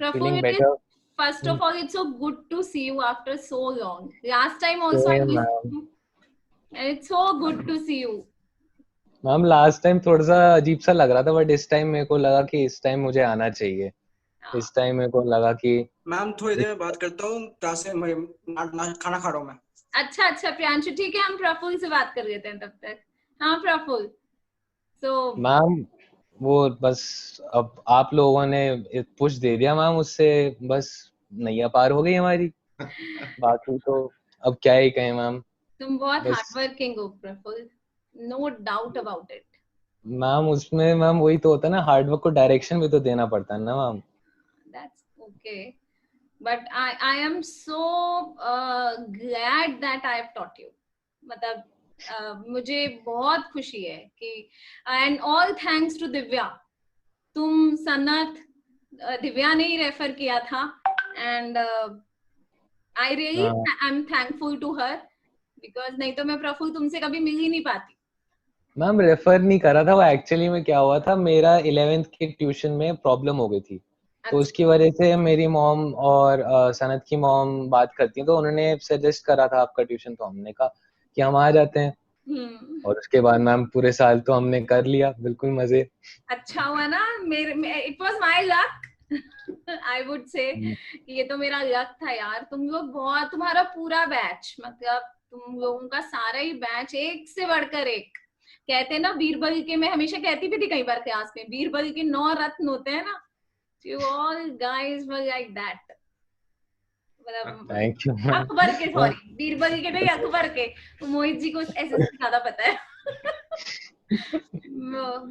feeling better. First of all, it's so good to see you after so long. Last time also I missed you. And it's so good to see you. Ma'am last time थोड़ा सा अजीब सा लग रहा था, बट इस टाइम मेरे को लगा कि इस टाइम मुझे आना चाहिए। इस टाइम मेरे को लगा कि मैम थोड़ी देर में बात करता हूँ, क्लास में खाना खा रहा हूँ मैं। अच्छा प्रियांशु, ठीक है, हम प्रफुल्ल से बात कर लेते हैं तब तक। हाँ प्रफुल्ल, तो मैम वो बस अब आप लोगों ने पुश दे दिया मैम, उससे बस नैया पार हो गई हमारी। बाकी तो अब क्या ही कहें मैम। तुम बहुत हार्ड वर्किंग हो Praphull, no doubt about it. Ma'am उसमें मैम वही तो होता है ना, हार्ड वर्क को डायरेक्शन भी तो देना पड़ता है ना ma'am. That's okay, but I am so glad that I have taught you. मतलब मुझे बहुत खुशी है कि and all thanks to Divya. तुम सनत, दिव्या ने ही रेफर किया था, and I really I'm thankful to her, because नहीं तो मैं प्रफुल्ल तुमसे कभी मिल ही नहीं पाती। मैम रेफर नहीं करा था वो, एक्चुअली में क्या हुआ था, मेरा 11th के ट्यूशन में प्रॉब्लम हो गई थी। तो उसकी वजह से मेरी मॉम और सनत की मॉम बात करती हैं, तो उन्होंने सजेस्ट करा था आपका ट्यूशन, तो हमने कहा कि हम आ जाते हैं। और उसके बाद मैम पूरे साल तो हमने कर लिया बिल्कुल मजे। अच्छा हुआ ना, it was my luck I would say, ये तो मेरा लक था यार। तुम लोग बहुत, तुम्हारा पूरा बैच, मतलब तुम लोगों का सारा ही बैच एक से बढ़कर एक। कहते हैं ना बीरबल के, मैं हमेशा कहती भी थी कई बार क्लास में, बीरबल के 9 रत्न होते हैं ना, you all guys were like that। मतलब थैंक यू अकबर के, सॉरी बीरबल के नहीं, अकबर के। मोहित जी को ऐसे ज्यादा पता है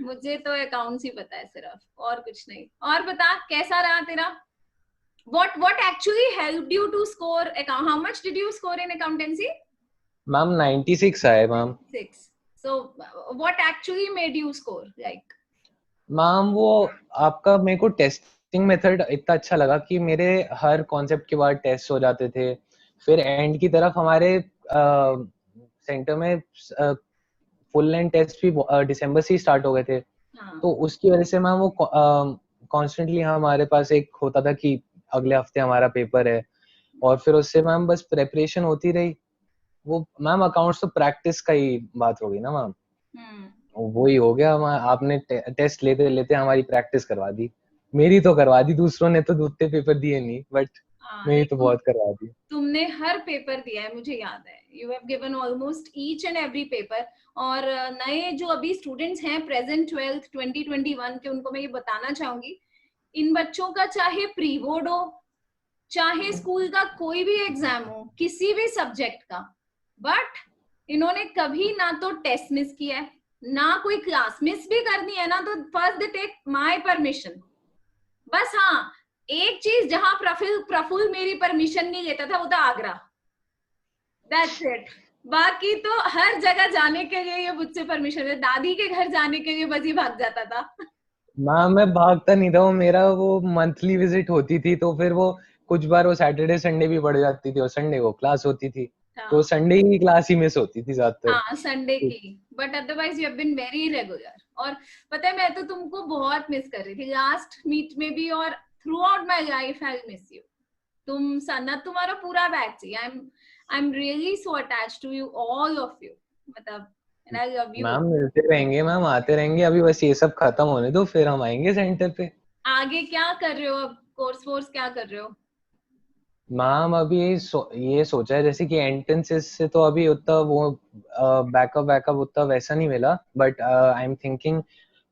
मुझे तो अकाउंट्स ही पता है सिर्फ, और कुछ नहीं। और बता कैसा रहा तेरा? what actually helped you to score account? How much did you score in accountancy? Ma'am 96 आए ma'am. 6। so what actually made you score like? Ma'am वो आपका मेरे को टेस्टिंग मेथड इतना अच्छा लगा कि मेरे हर कॉन्सेप्ट के बाद टेस्ट हो जाते थे। फिर एंड की तरफ हमारे सेंटर में फुल लेंथ टेस्ट भी दिसंबर से ही स्टार्ट हो गए थे। तो उसकी वजह से मैम वो कॉन्स्टेंटली हमारे पास एक होता था कि अगले हफ्ते हमारा पेपर है, और फिर उससे मैम बस प्रेपरेशन होती रही। वो मैम अकाउंट्स तो प्रैक्टिस का ही बात होगी ना मैम, वो ही हो गया। आपने टेस्ट लेते लेते हमारी प्रैक्टिस करवा दी। मेरी तो करवा दी, दूसरों ने तो दूसरे पेपर दिए नहीं, बट मेरी तो बहुत करवा दी। तुमने हर पेपर दिया है, मुझे याद है। You have given almost each and every paper. और नए जो अभी स्टूडेंट्स हैं प्रेजेंट 12th 2021 के, उनको मैं ये बताना चाहूंगी, इन बच्चों का चाहे प्री बोर्ड हो, चाहे स्कूल का कोई भी एग्जाम हो, किसी भी सब्जेक्ट का, बट इन्होंने कभी ना तो टेस्ट मिस किया है, ना कोई क्लास मिस भी करनी है ना, तो first they take my permission. बस हाँ, एक चीज जहां प्रफुल मेरी परमिशन नहीं लेता था, वो था आगरा। That's it. बाकी तो हर जगह जाने के लिए ये मुझसे परमिशन है। दादी के घर जाने के लिए बस ही भाग जाता था। मैम मैं भागता नहीं था, वो मेरा वो मंथली विजिट होती थी, तो फिर वो कुछ बार वो सैटरडे संडे भी पड़ जाती थी, और संडे को क्लास होती थी। तो संडे की क्लास ही मिस होती थी ज्यादातर। हाँ, संडे की। But otherwise you have been very regular. और पता है, मैं तो तुमको बहुत मिस कर रही थी लास्ट मीट में भी, और throughout my life I miss you. तुम सनत, तुम्हारा पूरा बैच ही, I am really so attached to you, all of you. मतलब and I love you। Ma'am मिलते रहेंगे मैम, आते रहेंगे। अभी बस ये सब खत्म होने दो, फिर हम आएंगे सेंटर पे। आगे क्या कर रहे हो अब? कोर्स क्या कर रहे हो? मैम अभी ये सोचा है, जैसे कि एंट्रेंसेस से तो अभी उतना वो बैकअप उतना वैसा नहीं मिला, but I am thinking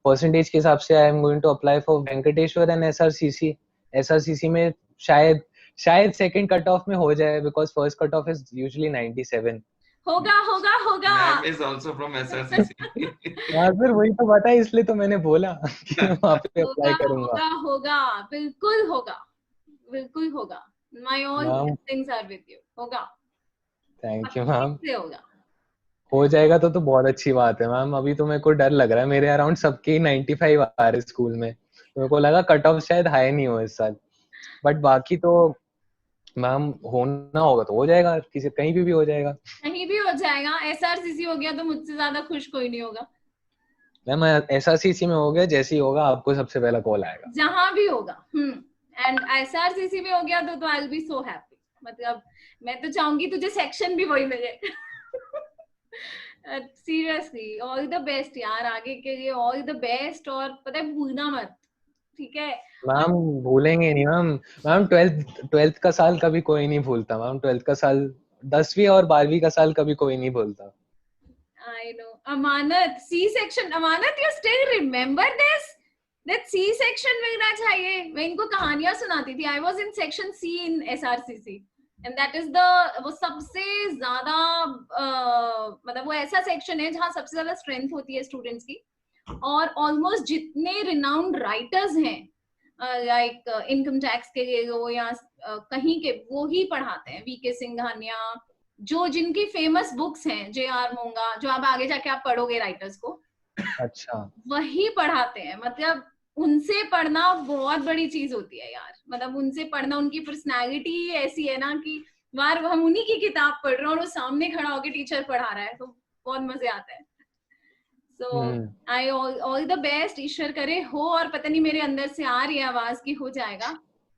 percentage के हिसाब से I am going to apply for Venkateswara and SRCC में शायद सेकंड कट ऑफ में हो जाए, because first cut off is usually 97। होगा। Ma'am is also from SRCC. यार फिर वही तो पता है, इसलिए तो मैंने बोला कि मैं वहां पे अप्लाई करूंगा। होगा, बिल्कुल होगा। My all blessings are with you। होगा। Thank you ma'am. होगा। हो जाएगा तो बहुत अच्छी बात है मैम। अभी तो मेरे को डर लग रहा है, मेरे अराउंड सबके 95 आ रहे स्कूल में, तो मेरे को लगा कट ऑफ शायद हाई नहीं हो इस साल, बट बाकी तो मैम होना होगा तो हो जाएगा, किसी कहीं भी हो जाएगा। कहीं भी हो जाएगा। एसआरसीसी हो गया तो मुझसे ज्यादा खुश कोई नहीं होगा। मैम एसआरसीसी में हो गया, जैसे ही होगा आपको सबसे पहला कॉल आएगा, जहां भी होगा। एंड एसआरसीसी में हो गया तो I will be so happy. मतलब मैं तो चाहूंगी तुझे सेक्शन भी वही मिले। सीरियसली ऑल द बेस्ट यार, आगे के लिए ऑल द बेस्ट। और पता है, भूलना मत, ठीक है मैम? भूलेंगे नहीं मैम 12th का साल कभी कोई नहीं भूलता मैम। 12th का साल, 10वीं और 12वीं का साल कभी कोई नहीं भूलता। I know। Amanat, C section. Amanat, you still remember this? That C section मिलना चाहिए। मैं इनको कहानियां सुनाती थी। I was in section C in SRCC and that is वो सबसे ज्यादा मतलब वो ऐसा सेक्शन है जहाँ सबसे ज्यादा स्ट्रेंथ होती है स्टूडेंट्स की, और ऑलमोस्ट जितने रिनाउंड राइटर्स हैं लाइक इनकम टैक्स के लिए वो या कहीं के, वो ही पढ़ाते हैं। वीके सिंघानिया, जो जिनकी फेमस बुक्स हैं, जे.आर. मोंगा, जो आप आगे जाके आप पढ़ोगे राइटर्स को, अच्छा, वही पढ़ाते हैं। मतलब उनसे पढ़ना बहुत बड़ी चीज होती है यार। मतलब उनसे पढ़ना, उनकी पर्सनालिटी ऐसी है ना कि बार हम उन्हीं की किताब पढ़ रहे हैं और वो सामने खड़ा होकर टीचर पढ़ा रहा है, तो बहुत मजे आता है। सो आई ऑल द बेस्ट, ईश्वर करे हो, और पता नहीं मेरे अंदर से आ रही है आवाज की हो जाएगा,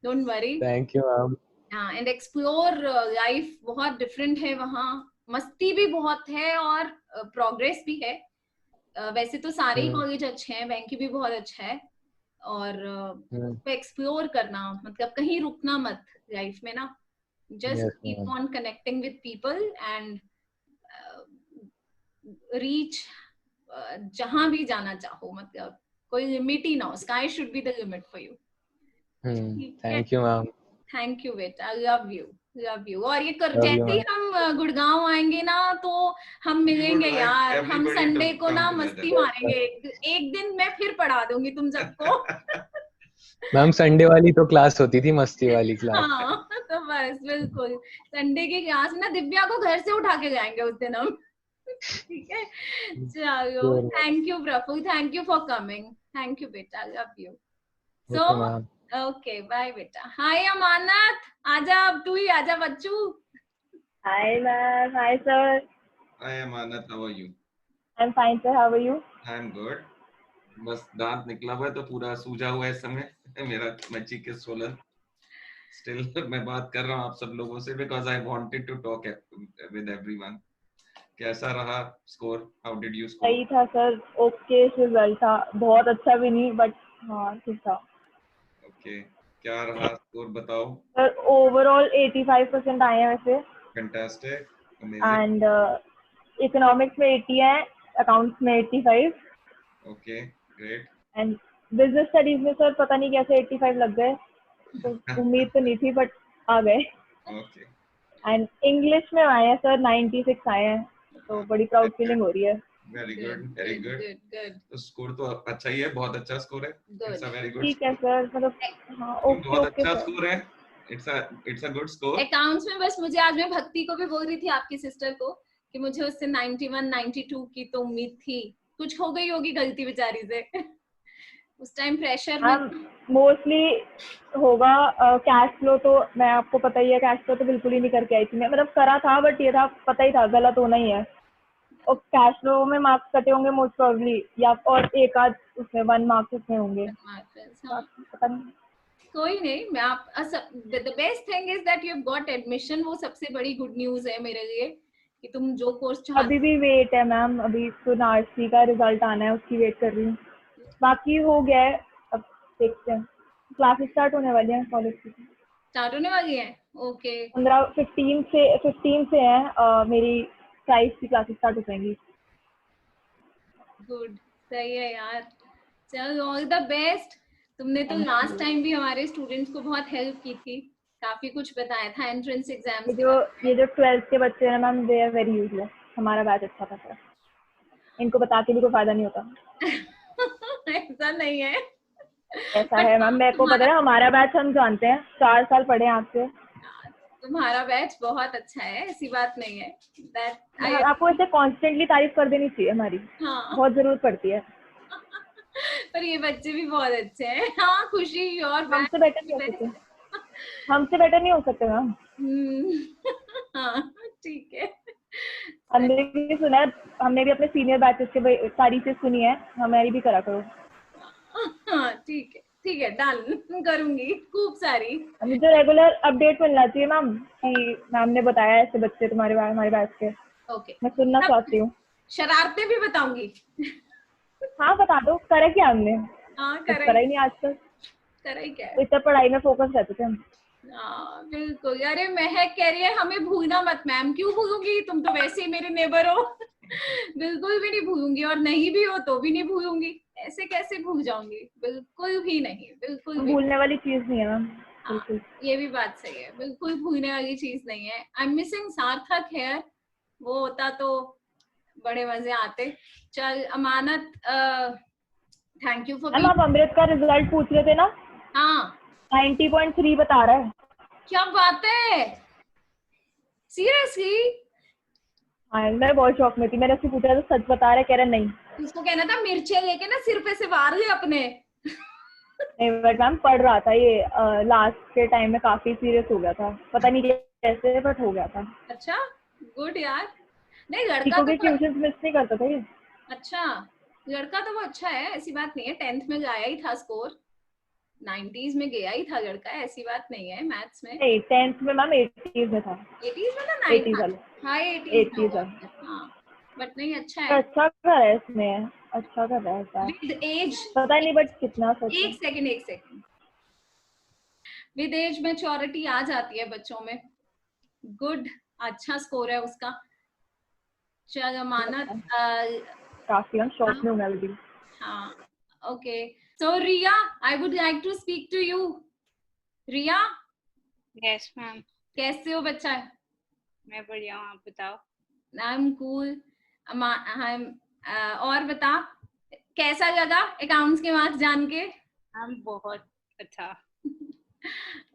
don't worry. Thank you ma'am. हाँ, एंड एक्सप्लोर लाइफ, बहुत डिफरेंट है वहाँ, मस्ती भी बहुत है और प्रोग्रेस भी है। वैसे तो सारे ही कॉलेज अच्छे हैं, वेंकी भी बहुत अच्छा है, और एक्सप्लोर करना, मतलब कहीं रुकना मत लाइफ में ना, just keep on connecting with people and reach जहां भी जाना चाहो, मतलब कोई लिमिट ही ना हो, sky should be the limit for you. Thank you ma'am. Thank you बेटा, लव यू लव यू। और ये जैसे ही हम गुड़गांव आएंगे ना तो हम मिलेंगे यार, हम संडे को ना मस्ती मारेंगे, एक दिन मैं फिर पढ़ा दूंगी तुम सबको। मैम संडे वाली तो क्लास होती थी, मस्ती वाली क्लास। हाँ तो बस बिल्कुल संडे की क्लास में ना दिव्या को घर से उठा के जाएंगे उस दिन हम। ठीक है, चलो, thank you Praful, thank you for coming, thank you बेटा, love you. So okay bye बेटा। हाय अमानत, आजा, अब तू ही आजा बच्चू। Hi ma'am, hi sir. Hi Amanat, how are you? I am fine sir, how are you? I am good, बस दांत निकला हुआ है तो पूरा सूजा हुआ है इस समय मेरा, मैं चीक सोलन। स्टिल मैं बात कर रहा हूँ आप सब लोगों से because I wanted to talk with everyone. कैसा रहा score? How did you score? सही था सर, ओके रिजल्ट था, बहुत अच्छा भी नहीं बट हाँ ठीक था। ओके, क्या रहा स्कोर बताओ? सर ओवरऑल 85% आए हैं वैसे। Fantastic, amazing. एंड इकोनॉमिक्स में 80 है, अकाउंट्स में 85। Okay great. And business studies में सर पता नहीं कैसे 85 लग गए, तो उम्मीद तो नहीं थी बट आ गए। ओके। एंड इंग्लिश में आए हैं सर 96 आए हैं, तो बड़ी प्राउड फीलिंग हो रही है। Very good, very good. तो स्कोर तो अच्छा ही है, बहुत अच्छा स्कोर है। It's a very good. ठीक है सर, मतलब हाँ ओके बहुत ओके अच्छा सर। स्कोर है, it's a good score. Accounts में बस मुझे आज मैं भक्ति को भी बोल रही थी, आपकी सिस्टर को, कि मुझे उससे 91 92 की तो उम्मीद थी, कुछ हो गई होगी गलती बेचारी से। उस टाइम प्रेशर में मोस्टली होगा। कैश फ्लो तो मैं आपको पता ही है, कैश फ्लो तो बिल्कुल ही नहीं करके आई थी मैं, मतलब करा था बट ये था पता ही था गलत होना ही है, और कैश फ्लो में मार्क्स कटे होंगे मोस्ट प्रोबेबली, या और एक आध उसमें 1 मार्क्स उसमें होंगे। पता नहीं, कोई नहीं, मैं आप the best thing is that you have got admission, वो सबसे बड़ी गुड न्यूज है मेरे लिए कि तुम जो कोर्स चाहते। अभी भी वेट है मैम, अभी तो नार्सी का रिजल्ट आना है, उसकी वेट कर रही हूँ, बाकी हो गया है, अब देखते हैं। क्लासेस स्टार्ट होने वाली हैं कॉलेज की, स्टार्ट होने वाली है। ओके 15 से है मेरी प्राइस की क्लासेस स्टार्ट हो जाएंगी। गुड, सही है यार, चलो ऑल द बेस्ट। तुमने तो लास्ट टाइम भी हमारे स्टूडेंट्स को बहुत हेल्प की थी, काफी कुछ बताया था एंट्रेंस एग्जाम्स। ये जो 12th के बच्चे हैं ma'am, they are very useless. हमारा बैच अच्छा था सर, इनको बता के भी कोई फायदा नहीं होता। ऐसा नहीं है, ऐसा है मैम, मेरे को पता है, हमारा बैच हम जानते हैं, 4 साल पढ़े हैं आपसे। तुम्हारा बैच बहुत अच्छा है, ऐसी बात नहीं है। आपको इसे कॉन्स्टेंटली तारीफ कर देनी चाहिए हमारी। हाँ। बहुत जरूरत पड़ती है। पर ये बच्चे भी बहुत अच्छे हैं। हाँ खुशी, और हमसे बेटर नहीं हो सकते, हमसे बेटर नहीं हो सकते मैम। हाँ ठीक है, हमने भी सुना है, हमने भी अपने सीनियर बैचेस के तारीफें सुनी है, हमारी भी करा करो। हाँ ठीक है, ठीक है, डन करूंगी खूब सारी। मुझे रेगुलर अपडेट मिलना चाहिए मैम कि मैम ने बताया ऐसे बच्चे तुम्हारे हमारे बैच के। ओके, मैं सुनना चाहती हूँ। शरारतें भी बताऊंगी। हाँ बता दो, करा क्या हमने? हाँ करा ही नहीं आज तक। करा ही क्या है, इतना पढ़ाई में फोकस रहते थे हम। बिल्कुल। अरे महक कह रही है हमें भूलना मत। मैम क्यों भूलूंगी, तुम तो वैसे ही मेरे नेबर हो। बिल्कुल भी नहीं भूलूंगी, और नहीं भी हो तो भी नहीं भूलूंगी, ऐसे कैसे भूल जाऊंगी, बिल्कुल भी नहीं, बिल्कुल भी भूलने वाली चीज नहीं है मैम। बिल्कुल ये भी बात सही है, बिल्कुल भूलने वाली चीज नहीं है। आई एम मिसिंग सार्थक हेयर, वो होता तो बड़े मजे आते। चल अमानत, थैंक यू फॉर। मैम आप अमृत का रिजल्ट पूछ रहे थे ना? हाँ 90.3 बता रहा है। क्या बात है, सीरियसली? हाँ मैं बहुत शौक में थी, मैंने उससे पूछा तो सच बता रहा है, कह रहा नहीं। उसको कहना था मिर्चे लेके ना सिर पे से वार ले अपने। नहीं बट मैम पढ़ रहा था, ये लास्ट के टाइम में काफी सीरियस हो गया था, पता नहीं कैसे बट हो गया था। अच्छा गुड यार, नहीं लड़का तो ट्यूशन मिस नहीं करता था ये। अच्छा लड़का तो वो अच्छा है, ऐसी बात नहीं है, 10th में गया ही था स्कोर, 90s में गया ही था लड़का, ऐसी बात नहीं है मैथ्स में। नहीं 10th में मैम 80s में था। 80s में था, 80s 9 वाले। हाई 80s में होगा। वाले। हाँ बट नहीं अच्छा है। अच्छा कर रहा है इसमें, अच्छा कर रहा है शायद। विद एज पता नहीं बट कितना सच है। एक सेकंड विद एज मैच्योरिटी आ जाती है बच्चों में। गुड, अच्छा स्कोर है उसका। चलो मानत काफी हम शॉक में हूं मैं भी। हाँ okay, so Riya I would like to speak to you. Riya. Yes ma'am. कैसे हो बच्चा? मैं बढ़िया हूँ, आप बताओ। I am cool. और बता कैसा लगा अकाउंट्स के मार्क्स जान के? बहुत अच्छा।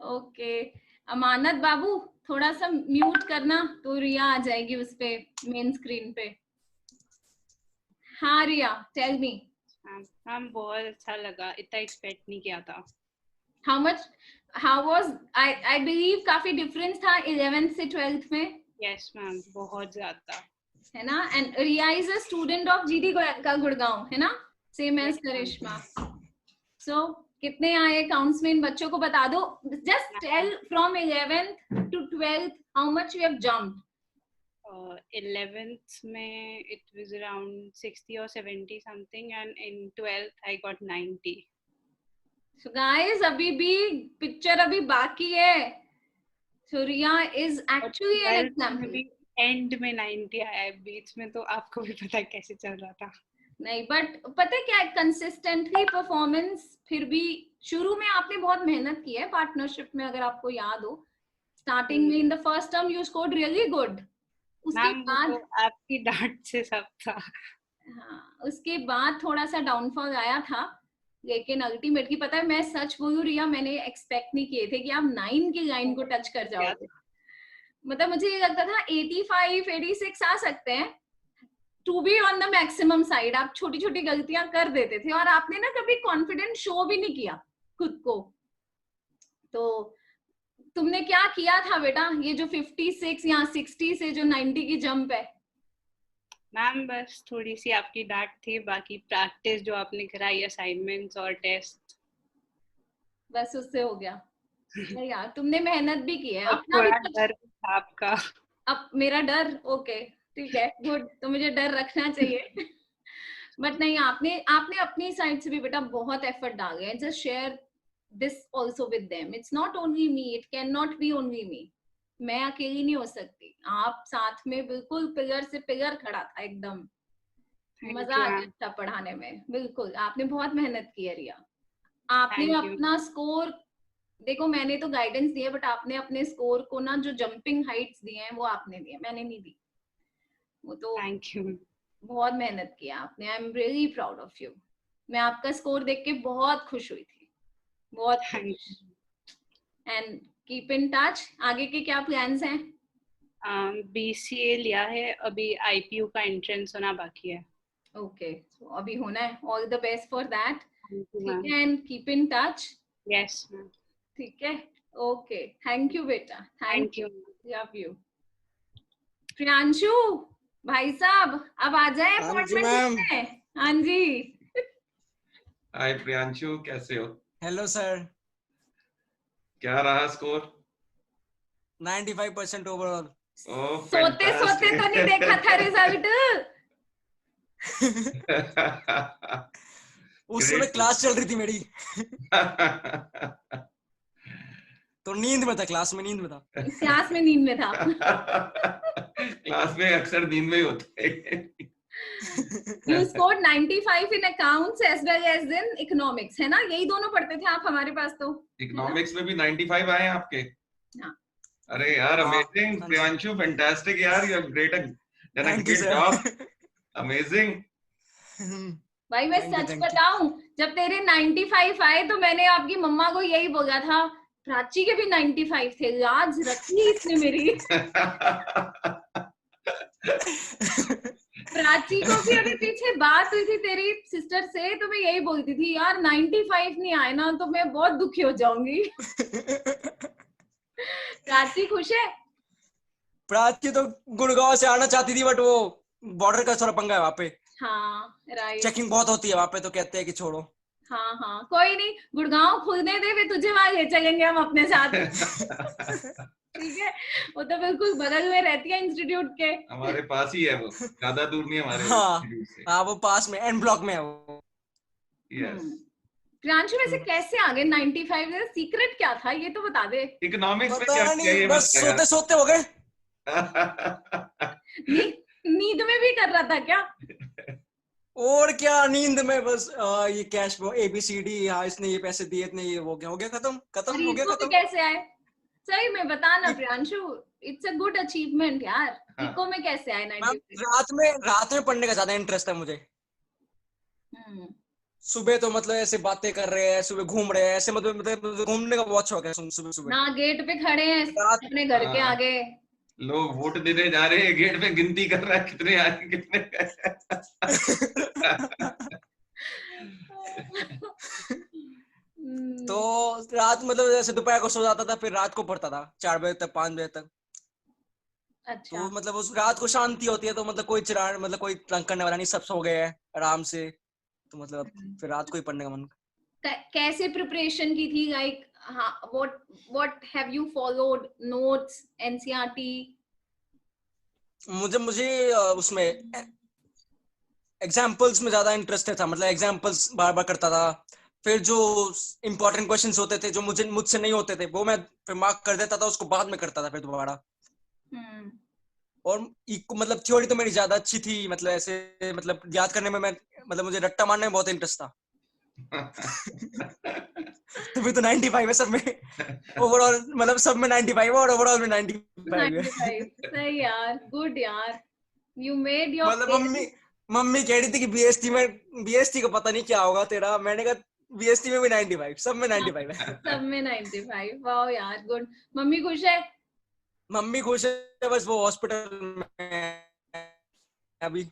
ओके अमानत बाबू थोड़ा सा म्यूट करना तो रिया आ जाएगी उस पे मेन स्क्रीन पे। हाँ रिया टेल मी। मैम बहुत अच्छा लगा, इतना एक्सपेक्ट नहीं किया था। how was I believe काफी डिफरेंस था 11th से 12th में। यस मैम बहुत ज्यादा है ना। And Riya is a student of GD का गुड़गांव, है ना, सेम एज करिश्मा। सो कितने आए अकाउंट्स में इन बच्चों को बता दो। Just tell from 11th to 12th how much you have jumped. 11th में it was around 60 or 70 something and in 12th I got 90. So guys अभी भी पिक्चर अभी बाकी है। So Riya is actually an example. And में 90 आया, बीच में तो आपको भी पता है कैसे चल रहा था। नहीं बट पता है क्या, कंसिस्टेंटली परफॉर्मेंस। फिर भी शुरू में आपने बहुत मेहनत की है पार्टनरशिप में, अगर आपको याद हो स्टार्टिंग में in the first term you scored really good. उसके बाद तो आपकी डांट से सब था। हाँ उसके बाद थोड़ा सा डाउनफॉल आया था, लेकिन अल्टीमेटली पता है मैं सच बोलूं रिया, मैंने एक्सपेक्ट नहीं किए थे कि आप 9 की लाइन को टच कर जाओगे। मतलब मुझे ये लगता था 85 86 आ सकते हैं, to be on the maximum side. आप छोटी छोटी गलतियां कर देते थे और आपने ना कभी कॉन्फिडेंट शो भी नहीं किया खुद को। तो तुमने क्या किया था बेटा, ये जो 56 या 60 से जो 90 की जंप है? मैम बस थोड़ी सी आपकी डांट थी, बाकी प्रैक्टिस जो आपने कराई असाइनमेंट्स और टेस्ट, बस उससे हो गया। यार तुमने मेहनत भी की है अपना थोड़ा भी डर था आपका। अब मेरा डर ओके ठीक है गुड, तो मुझे डर रखना चाहिए। बट नहीं आपने अपनी साइड से भी बेटा बहुत एफर्ट डाले हैं। Just share this also with them. It's not only me, it can not be only me. मैं अकेली नहीं हो सकती, आप साथ में बिल्कुल पिलर से पिलर खड़ा था एकदम। मजा आ गया था पढ़ाने में। बिल्कुल आपने बहुत मेहनत की है रिया। आपने अपना स्कोर देखो, मैंने तो गाइडेंस दिया बट आपने अपने स्कोर को ना जो जंपिंग हाइट्स दिए हैं वो आपने दिए, मैंने नहीं दी। वो तो थैंक यू, बहुत मेहनत किया आपने। आई am really proud of you. मैं आपका स्कोर देख के बहुत खुश हुई थी, बहुत खुश। And keep in touch. आगे के क्या प्लान्स हैं? बीसीए लिया है, अभी आईपीयू का एंट्रेंस होना बाकी है। ओके सो अभी होना है। All the best for that. ठीक मैम। है and keep in touch. Yes ma'am. ठीक है ओके थैंक यू बेटा। Thank you, love you. Priyanshu भाई साहब अब आ जाए अपॉइंटमेंट में। हाँ जी। हाय प्रियांशु कैसे हो? Hello sir. क्या रहा स्कोर? 95% ओवरऑल। सोते सोते तो नहीं देखा था रिजल्ट। उस समय क्लास चल रही थी मेरी। तो नींद में था, क्लास में नींद में था। क्लास में नींद में था। क्लास में अक्सर नींद में ही होते हैं। You scored 95 in accounts as well as in economics, है ना? यही दोनों पढ़ते थे आप हमारे पास तो। इकोनॉमिक्स में भी 95 आए आपके? हाँ। अरे यार अमेजिंग प्रियांशु, फैंटास्टिक यार, you have done a great job, amazing. भाई मैं सच बताऊं, जब तेरे 95 आए तो मैंने आपकी मम्मा को यही बोला था, प्राची के भी 95 थे, लाज रखी इसने मेरी। प्राची को भी अभी पीछे बात हुई थी तेरी सिस्टर से, तो मैं यही बोलती थी यार 95 नहीं आए ना तो मैं बहुत दुखी हो जाऊंगी। प्राची खुश है? प्राची तो गुड़गांव से आना चाहती थी बट वो बॉर्डर का थोड़ा पंगा है वहाँ पे। हाँ राइट, चेकिंग बहुत होती है वहाँ पे, तो कहते हैं कि छोड़ो। हाँ कोई नहीं, गुड़गांव खुलने दे, फिर तुझे वहां ले चलेंगे हम अपने साथ। ठीक है, वो तो बिल्कुल बगल में रहती है इंस्टीट्यूट के, हमारे पास ही है वो, ज्यादा दूर नहीं हमारे हाँ इंस्टीट्यूट से। हाँ, वो पास में एंड ब्लॉक में है वो। यस। प्रियांशु वैसे कैसे आ गए 95? सीक्रेट क्या था ये तो बता दे। इकोनॉमिक्स में पता क्या नहीं, ये बस सोते सोते हो गए। नींद में भी कर रहा था क्या? और क्या, नींद में बस ये कैश फ्लो ABCD, हाँ इसने ये पैसे दिए, इतने ये हो गया खत्म खत्म हो गया खत्म। कैसे आए सही में बता ना Priyanshu, it's a good achievement यार। इको में कैसे आए 95? रात में पढ़ने का ज्यादा इंटरेस्ट है मुझे। सुबह तो मतलब ऐसे बातें कर रहे हैं, सुबह घूम रहे हैं, ऐसे मतलब घूमने का बहुत शौक है सुबह सुबह। ना गेट पे खड़े हैं अपने घर के आगे, लोग वोट देने जा रहे हैं, गेट पे गिनती कर रहा है कितने आए कितने तो रात मतलब जैसे दोपहर को सो जाता था, फिर रात को पढ़ता था 4 बजे तक 5 बजे तक। अच्छा। तो मतलब उस रात को शांति होती है, तो मतलब कोई चिराग, मतलब कोई तंग करने वाला नहीं, सब सो गए हैं आराम से, तो मतलब फिर रात को ही पढ़ने का मन। कैसे प्रिपरेशन की थी, like what have you followed, notes, NCERT? मुझे उसमें एग्जाम्पल्स में ज्यादा इंटरेस्ट था, मतलब एग्जाम्पल्स बार बार करता था। फिर जो इम्पोर्टेंट क्वेश्चंस होते थे जो मुझसे नहीं होते थे, वो मैं फिर मार्क कर देता था, उसको बाद में करता था फिर दोबारा। और मतलब थ्योरी तो मेरी ज्यादा अच्छी थी, मतलब ऐसे मतलब याद करने में मैं मतलब मुझे रट्टा मारने में बहुत इंटरेस्ट था। तभी तो 95 है सब में, ओवरऑल मतलब सब में 95 और ओवरऑल में 95 है। सही यार, गुड यार, यू मेड योर। मतलब मम्मी कह रही थी कि BST को पता नहीं क्या होगा तेरा, मैंने कहा BST में भी 95, सब में 95 है। सब में 95, वाओ यार गुड। मम्मी खुश है? मम्मी खुश है, बस वो हॉस्पिटल में अभी।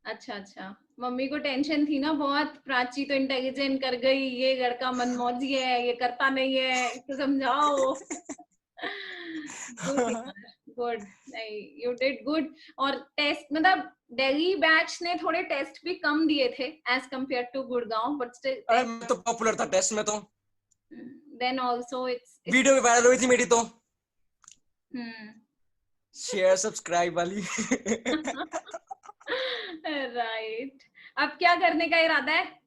अच्छा, मम्मी को टेंशन थी ना बहुत, प्राची तो इंटेलिजेंट कर गई, ये लड़का मनमौजी है, ये करता नहीं है, इसको समझाओ। गुड, नहीं यू डिड गुड। और टेस्ट मतलब दिल्ली बैच ने थोड़े टेस्ट भी कम दिए थे as compare to Gurgaon, but still मैं तो पॉपुलर था टेस्ट में। तो देन आल्सो इट्स वीडियो भी वायरल हुई थी मेरी तो, शेयर सब्सक्राइब वाली। राइट। अब क्या करने का इरादा है?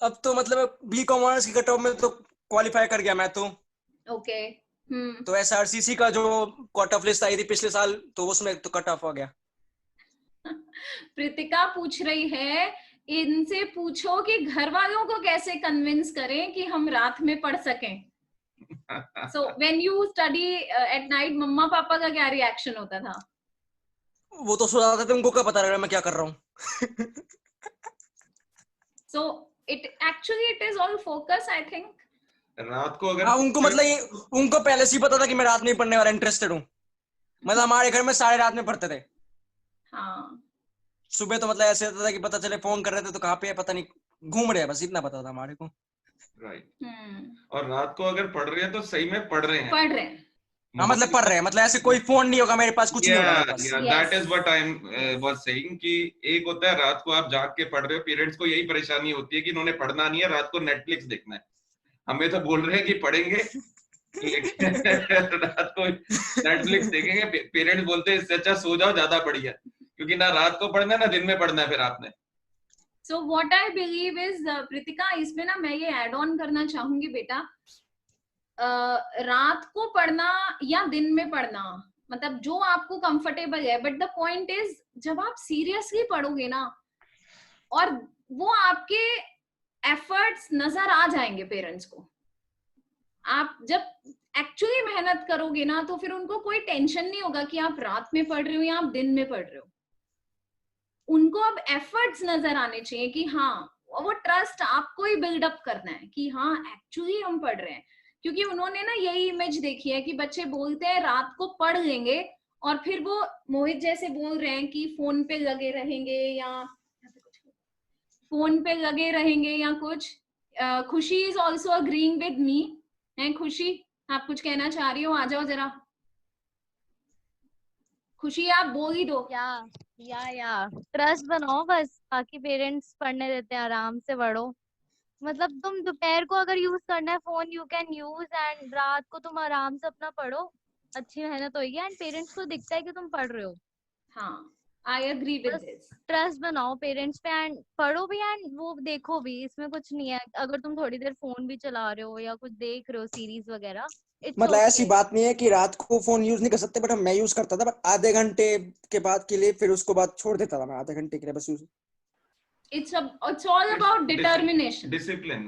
अब तो मतलब B.Com ऑनर्स की कट ऑफ में तो क्वालिफाई कर गया मैं तो। ओके। तो SRCC का जो कट ऑफ लिस्ट आई थी पिछले साल, तो उसमें तो कट ऑफ हो गया। प्रीतिका पूछ रही है, इनसे पूछो कि घर वालों को कैसे कन्विंस करें कि हम रात में पढ़ सकें। So when you study at night, मम्मा पापा का क्या रिएक्शन होता था? वो तो सो जाते थे, उनको क्या पता लग रहा मैं क्या कर रहा हूँ। So it is all focus, I think. रात को अगर उनको मतलब उनको पहले से ही पता था कि मैं रात में पढ़ने वाला इंटरेस्टेड हूँ। मतलब हमारे घर में सारे रात में पढ़ते थे। हाँ। सुबह तो मतलब ऐसे होता था कि पता चले फोन कर रहे थे तो कहाँ पे है पता नहीं, घूम रहे हैं, बस इतना पता था हमारे को। राइट। और रात को अगर पढ़ रहे हैं तो सही में पढ़ रहे हैं। हाँ मतलब पढ़ रहे हैं, मतलब ऐसे कोई फोन नहीं होगा मेरे पास, कुछ नहीं होगा। That is what I was saying कि एक होता है रात को आप जाग के पढ़ रहे हो, पेरेंट्स को यही परेशानी होती है कि इन्होंने पढ़ना नहीं है, रात को नेटफ्लिक्स देखना है। हमें तो बोल रहे हैं कि पढ़ेंगे, रात को नेटफ्लिक्स देखेंगे। पेरेंट्स बोलते हैं इससे अच्छा सो जाओ, ज्यादा बढ़िया, क्योंकि ना रात को पढ़ना है ना दिन में पढ़ना है फिर आपने। So what I believe is, Pritika, इसमें ना मैं ये ऐड ऑन करना चाहूंगी बेटा, रात को पढ़ना या दिन में पढ़ना, मतलब जो आपको कंफर्टेबल है, बट द पॉइंट इज जब आप सीरियसली पढ़ोगे ना, और वो आपके एफर्ट्स नजर आ जाएंगे पेरेंट्स को। आप जब एक्चुअली मेहनत करोगे ना, तो फिर उनको कोई टेंशन नहीं होगा कि आप रात में पढ़ रहे हो या आप दिन में पढ़ रहे हो। उनको अब एफर्ट्स नजर आने चाहिए कि हाँ, वो ट्रस्ट आपको ही बिल्डअप करना है कि हाँ एक्चुअली हम पढ़ रहे हैं। क्योंकि उन्होंने ना यही इमेज देखी है कि बच्चे बोलते हैं रात को पढ़ लेंगे, और फिर वो मोहित जैसे बोल रहे हैं कि फोन पे लगे रहेंगे या कुछ। खुशी is also agreeing with me. है खुशी, आप कुछ कहना चाह रही हो? आ जाओ जरा खुशी, आप बोल ही दो। या ट्रस्ट बनाओ बस, बाकी पेरेंट्स पढ़ने देते हैं, आराम से पढ़ो। मतलब तुम दोपहर को अगर यूज करना है phone you can use, and रात को तुम आराम से अपना पढ़ो, अच्छी मेहनत होगी एंड पेरेंट्स को दिखता है कि तुम पढ़ रहे हो। हाँ, आई एग्री विद बस दिस। ट्रस्ट बनाओ पेरेंट्स पे एंड पढ़ो भी एंड वो देखो भी, इसमें कुछ नहीं है। अगर तुम थोड़ी देर फोन भी चला रहे हो या कुछ देख रहे हो सीरीज वगैरह, इट्स मतलब ऐसी ओके। बात नहीं है कि रात को फोन यूज नहीं कर सकते, बट मैं यूज करता था, बट आधे घंटे के बाद के लिए, फिर उसको बाद छोड़ देता था मैं आधे घंटे के लिए बस use. It's all about determination, discipline.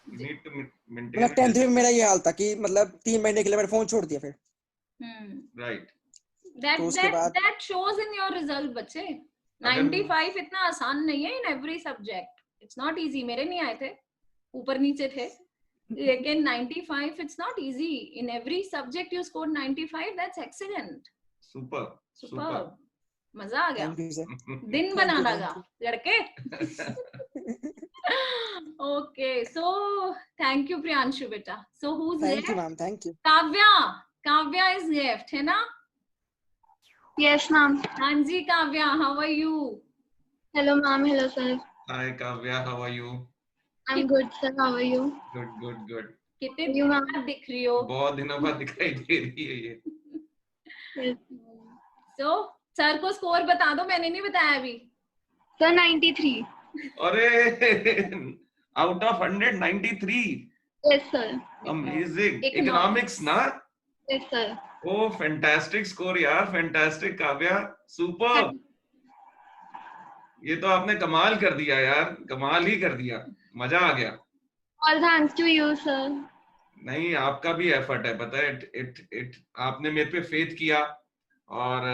You need to maintain. मतलब 10th में मेरा ये हाल था कि मतलब 3 महीने के लिए मैंने फोन छोड़ दिया फिर। Right. That shows in your result बच्चे। 95 इतना आसान नहीं है in every subject. It's not easy। मेरे नहीं आए थे, ऊपर नीचे थे, लेकिन 95 it's not easy in every subject you scored 95, that's excellent। Super। मजा आ गया, दिन बना लगा लड़के। Okay, so thank you Priyanshu beta। So who's left? Thank you ma'am, thank you। Kavya is left, है ना? Yes ma'am। हाँ जी Kavya, how are you? Hello ma'am, hello sir। Hi Kavya, how are you? I'm good sir, how are you? Good। कितने दिनों बाद दिख रही हो? बहुत दिनों बाद दिखाई दे रही है ये। Yes। So सर को स्कोर बता दो, मैंने नहीं बताया अभी। Sir 93। अरे out of 100 93। Yes sir। Amazing। Economics ना? Yes sir। Oh fantastic score यार, fantastic काव्या, super। ये तो आपने कमाल कर दिया यार, कमाल ही कर दिया, मजा आ गया। All thanks to you sir। नहीं, आपका भी एफर्ट है, पता है। आपने मेरे पे फेथ किया और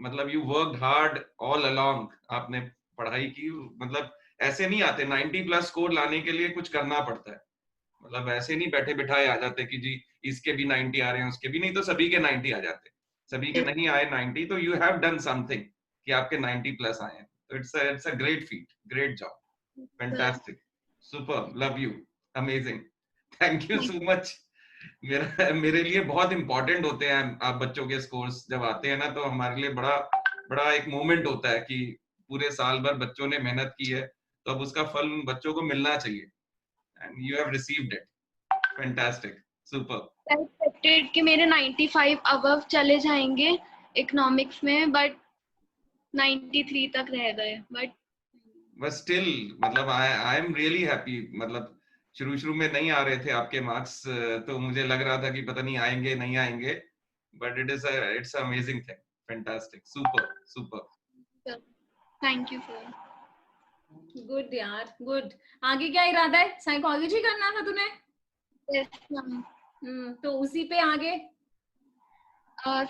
मतलब you worked hard all along. आपने पढ़ाई की, मतलब ऐसे नहीं आते 90 प्लस स्कोर लाने के लिए कुछ करना पड़ता है। मतलब ऐसे नहीं बैठे बिठाए आ जाते कि जी इसके भी 90 आ रहे हैं, उसके भी नहीं, तो सभी के 90 आ जाते। सभी के नहीं आए 90, तो यू हैव डन समथिंग कि आपके 90 प्लस आए हैं। तो it's a great feet, great job, fantastic, super, love you, amazing, thank you so much. मेरे लिए बहुत इंपॉर्टेंट होते हैं आप बच्चों के स्कोर्स जब आते हैं ना, तो हमारे लिए बड़ा एक मोमेंट होता है कि पूरे साल भर बच्चों ने मेहनत की है, तो अब उसका फल उन बच्चों को मिलना चाहिए। And you have received it. Fantastic, super। I expected कि मेरे 95 above चले जाएंगे इकोनॉमिक्स में, बट 93 तक रह गए। But still, मतलब I am really happy। मतलब शुरू में नहीं आ रहे थे आपके मार्क्स, तो मुझे लग रहा था कि पता नहीं आएंगे नहीं आएंगे, but it's an amazing thing, fantastic, super। Thank you sir। Good यार, गुड। आगे क्या इरादा है? साइकोलॉजी करना था तूने? Yes ma'am। तो उसी पे आगे?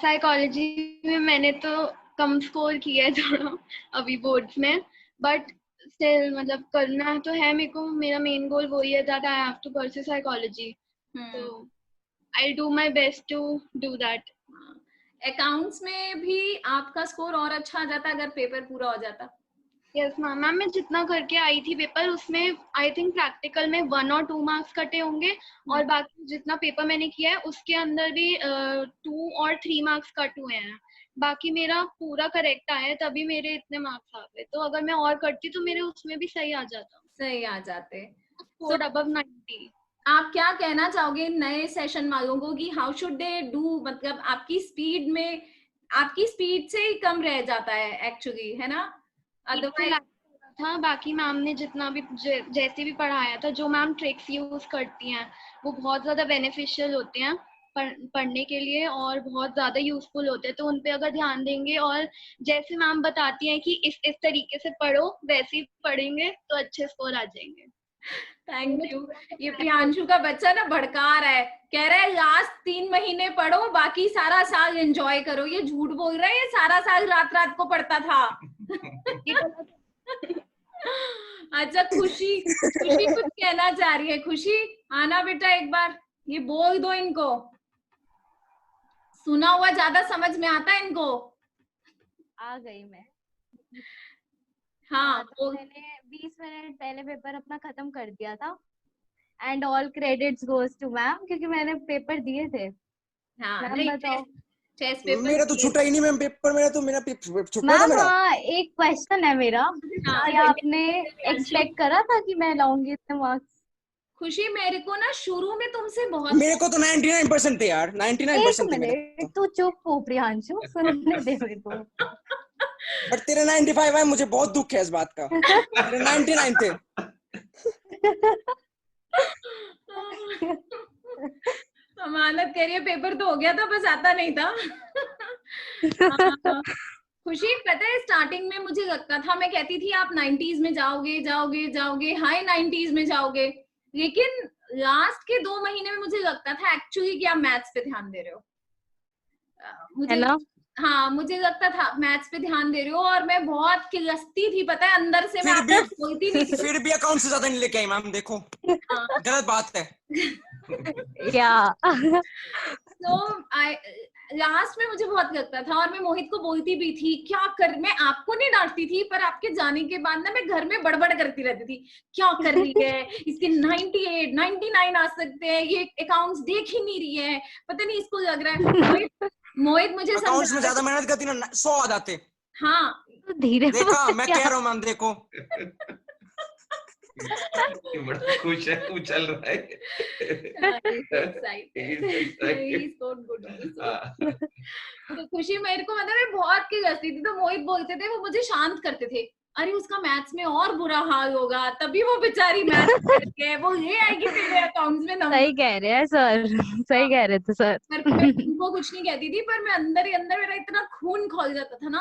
साइकोलॉजी में मैंने तो कम स्कोर किया है थोड़ा अभी बोर्ड्स में, बट स्टिल मतलब करना तो है मेरे को। मेरा मेन गोल वही है that I have to pursue psychology, तो I will do my best to do that. Accounts में भी आपका स्कोर और अच्छा आ जाता अगर पेपर पूरा हो जाता? Yes ma'am. मैं जितना करके आई थी पेपर, उसमें आई थिंक प्रैक्टिकल में 1 और 2 मार्क्स कटे होंगे, और बाकी जितना पेपर मैंने किया है उसके अंदर भी 2 और 3 मार्क्स कट हुए हैं। बाकी मेरा पूरा करेक्ट आया है, तभी मेरे इतने मार्क्स आ गए। तो अगर मैं और करती तो मेरे उसमें भी सही आ जाता। सही आ जाते। Score above 90। आप क्या कहना चाहोगे नए सेशन वालों को कि हाउ शुड दे डू? मतलब आपकी स्पीड से ही कम रह जाता है एक्चुअली, है ना? अदरवाइज था बाकी मैम ने जितना भी जैसे भी पढ़ाया था, जो मैम ट्रिक्स यूज करती हैं वो बहुत ज्यादा बेनिफिशियल होते हैं पढ़ने के लिए, और बहुत ज्यादा यूजफुल होते हैं। तो उन पे अगर ध्यान देंगे और जैसे मैम बताती हैं कि इस तरीके से पढ़ो, वैसे ही पढ़ेंगे तो अच्छे स्कोर आ जाएंगे। Thank you. ये प्रियांशु का बच्चा ना भड़का रहा है, कह रहा है लास्ट 3 महीने पढ़ो, बाकी सारा साल एंजॉय करो। ये झूठ बोल रहा है, ये सारा साल रात को पढ़ता था। अच्छा, खुशी कुछ कहना चाह रही है। खुशी आना बेटा एक बार, ये बोल दो इनको, सुना हुआ ज्यादा समझ में आता है इनको। आ गई मैं। हाँ, तो मैंने 20 मिनट पहले पेपर अपना खत्म कर दिया था, and all credits goes to ma'am, क्योंकि मैंने पेपर दिए थे। हाँ, मैम बताओ। टेस्ट पेपर मेरा तो छूटा ही नहीं मैम पेपर, मेरा छूटा था मैम मेरा। हाँ एक क्वेश्चन है मेरा, क्या आपने एक्सपेक्ट करा था कि मैं लाऊंगी इतने मार्क्स? खुशी मेरे को ना शुरू में तुमसे बहुत, मेरे को तो 99% थे यार, 99% थे मेरे। एक मिनट तू चुप हो प्रियांशु, सुनने दे मेरे को। बट तेरे 95 है, मुझे बहुत दुख है इस बात का। तेरे 99 थे। अमानत करिए पेपर तो हो गया था, बस आता नहीं था। खुशी पता है स्टार्टिंग में मुझे लगता था, मैं कहती थी आप 90s में जाओगे जाओगे जाओगे, हाई 90s में जाओगे, लेकिन लास्ट के 2 महीने में मुझे लगता था एक्चुअली कि आप मैथ्स पे ध्यान दे रहे हो। मुझे हाँ मुझे लगता था मैथ्स पे ध्यान दे रहे हो, और मैं बहुत किलसती थी पता है अंदर से, मैं आपको बोलती नहीं थी। फिर भी अकाउंट से ज्यादा नहीं लेके आई मैम, देखो गलत बात है। क्या तो लास्ट में मुझे बहुत लगता था, और मैं मोहित को बोलती भी थी क्या कर, मैं आपको नहीं डांटती थी पर आपके जाने के बाद ना मैं घर में बड़बड़ करती रहती थी, क्या कर रही है, इसके 98 99 आ सकते हैं, ये अकाउंट्स देख ही नहीं रही है, पता नहीं इसको लग रहा है। मोहित मुझे अकाउंट्स में ज्यादा मेहनत करती ना 100 आ जाते। हाँ धीरे देखा मैं कह रहा हूँ मैम, देखो बड़ा खुश है, उछल रहा है। तो खुशी मेरे को मतलब मैं बहुत किलसती थी, तो मोहित बोलते थे, वो मुझे शांत करते थे, अरे उसका मैथ्स में और बुरा हाल होगा, तभी वो बेचारी मैथ्स करके है, वो ये आएगी तेरे अकाउंट्स में नंबर। सही कह रहे हैं सर, सही कह रहे थे सर। पर मैं उनको कुछ नहीं कहती थी, पर मैं अंदर ही अंदर मेरा इतना खून खौल जाता था ना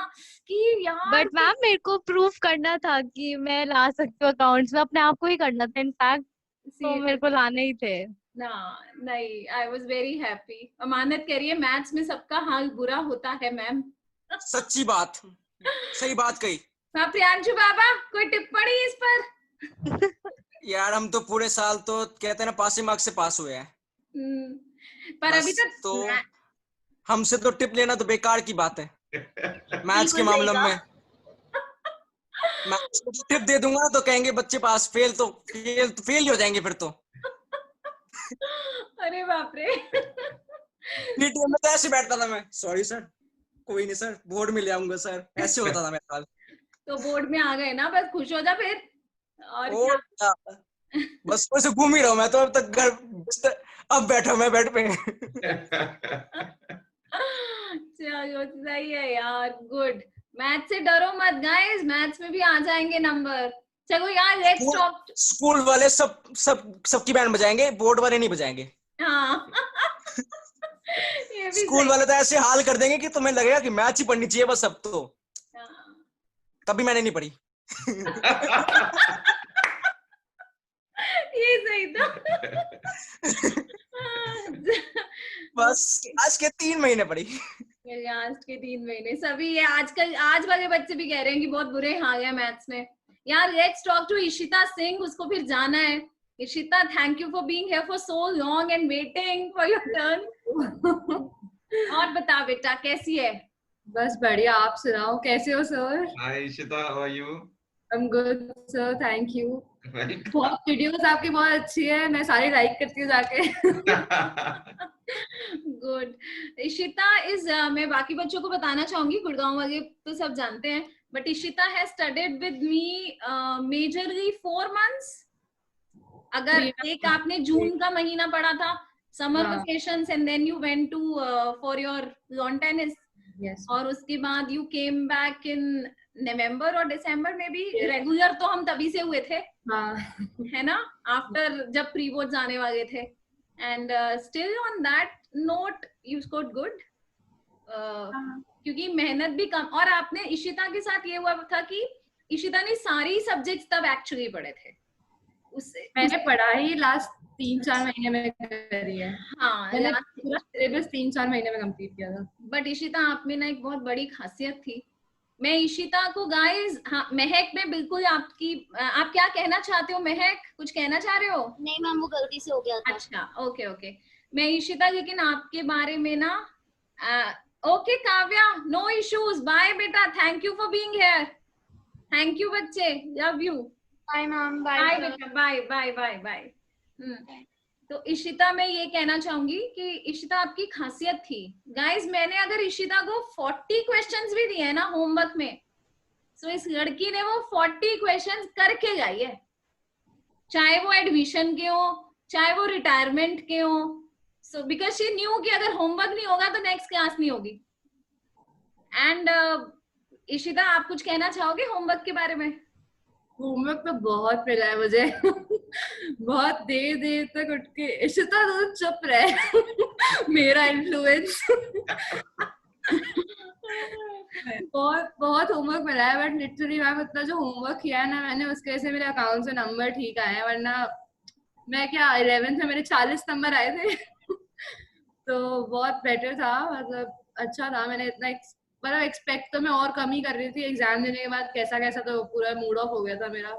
कि यार। बट मैम मेरे को प्रूफ करना था कि मैं ला सकती हूँ अकाउंट्स में, अपने आप को ही करना था इनफैक्ट, तो मेरे को लाने ही थे ना। नहीं, आई वाज वेरी हैप्पी। अमानत करिए मैथ्स में सबका हाल बुरा होता है मैम। सच्ची बात, सही बात कही। प्रियांशु बाबा कोई टिप्पणी इस पर? यार हम तो पूरे साल तो कहते हैं ना पासिंग मार्क्स से पास हुए हैं, पर अभी तक तो हमसे तो टिप लेना तो बेकार की बात है मैथ्स के मामले में। मैं टिप दे दूंगा तो कहेंगे बच्चे पास, फेल तो फेल ही हो जाएंगे फिर तो। अरे बाप रे। पीटीएम में तो ऐसे बैठता था मैं, सॉरी सर, कोई नहीं सर, बोर्ड में ले आऊंगा सर, ऐसे होता था मेरा हाल। तो बोर्ड में आ गए ना, बस खुश हो जा फिर। और क्या? बस वैसे घूम ही रहा हूं मैं तो अब तक घर, अब बैठा मैं बेड पे। चलो सही है यार, गुड। मैथ्स से डरो मत गाइस, मैथ्स में भी आ जाएंगे नंबर। चलो यार लेट्स टॉक। स्कूल वाले सबकी बैंड बजाएंगे, बोर्ड वाले नहीं बजाएंगे। हाँ। स्कूल वाले तो ऐसे हाल कर देंगे कि तुम्हें लगेगा कि मैथ्स ही पढ़नी चाहिए बस अब तो। कभी मैंने नहीं पढ़ी। ये सही था। बस आज के 3 महीने पढ़ी। आज के 3 महीने सभी ये आजकल आज वाले बच्चे भी कह रहे हैं कि बहुत बुरे हाल है मैथ्स में। यार let's talk to Ishita Singh, उसको फिर जाना है। Ishita, thank you for being here for so long and waiting for your turn. और बता बेटा कैसी है? बस बढ़िया, आप सुनाओ कैसे हो sir? Hi Ishita, how are you? I am good sir, thank you. बहुत वीडियोस आपकी बहुत अच्छी है, मैं सारी लाइक करती हूँ जाके। गुड। इशिता इज मैं बाकी बच्चों को बताना चाहूंगी, गुड़गांव वाले तो सब जानते हैं, but Ishita has studied with me majorly 4 months. अगर एक आपने जून का महीना पढ़ा था, summer vacations, and then you went to for your lawn tennis, और उसके बाद यू केम बैक इन नवंबर और दिसंबर में भी। रेगुलर तो हम तभी से हुए थे, है ना, आफ्टर जब प्री बोर्ड जाने वाले थे। And still on that note you scored good, क्योंकि मेहनत भी कम। और आपने इशिता के साथ ये हुआ था कि इशिता ने सारी सब्जेक्ट्स तब एक्चुअली पढ़े थे, उससे मैंने पढ़ाई लास्ट 3-4 महीने में करी है। हाँ, मैंने पूरा सिलेबस 3-4 महीने में कंप्लीट किया था। बट इशिता आप में ना एक बहुत बड़ी खासियत थी। मैं इशिता को गाइस, हाँ महक में बिल्कुल आपकी, आप क्या कहना चाहते हो महक? कुछ कहना चाह रहे हो? नहीं मैम, वो गलती से हो गया था। अच्छा, ओके ओके। मैं इशिता लेकिन आपके बारे में ना, okay Kavya, no issues, bye बेटा, thank you for being here. Thank you बच्चे, love you. Bye ma'am, bye बेटा, बाय बाय बाय बाय। तो इशिता मैं ये कहना चाहूंगी कि इशिता आपकी खासियत थी गाइस, मैंने अगर इशिता को 40 क्वेश्चंस भी दिए हैं ना होमवर्क में, तो इस लड़की ने वो 40 क्वेश्चंस करके गई है, चाहे वो एडमिशन के हो चाहे वो रिटायरमेंट के हो। सो बिकॉज शी न्यू कि अगर होमवर्क नहीं होगा तो नेक्स्ट क्लास नहीं होगी। एंड इशिता आप कुछ कहना चाहोगे होमवर्क के बारे में? होमवर्क तो बहुत मिला है मुझे बहुत देर देर तक उठ के, इशिता तो चुप रहे मेरा इन्फ्लुएंस बहुत होमवर्क मिला है, बट लिटरली मैम इतना जो होमवर्क किया है ना मैंने, उसके वजह से मेरे अकाउंट से नंबर ठीक आए हैं, वरना मैं क्या 11th में मेरे 40 नंबर आए थे तो बहुत बेटर था, मतलब अच्छा था। मैंने इतना मतलब एक्सपेक्ट तो मैं और कम ही कर रही थी, एग्जाम देने के बाद कैसा कैसा तो पूरा मूड ऑफ हो गया था मेरा,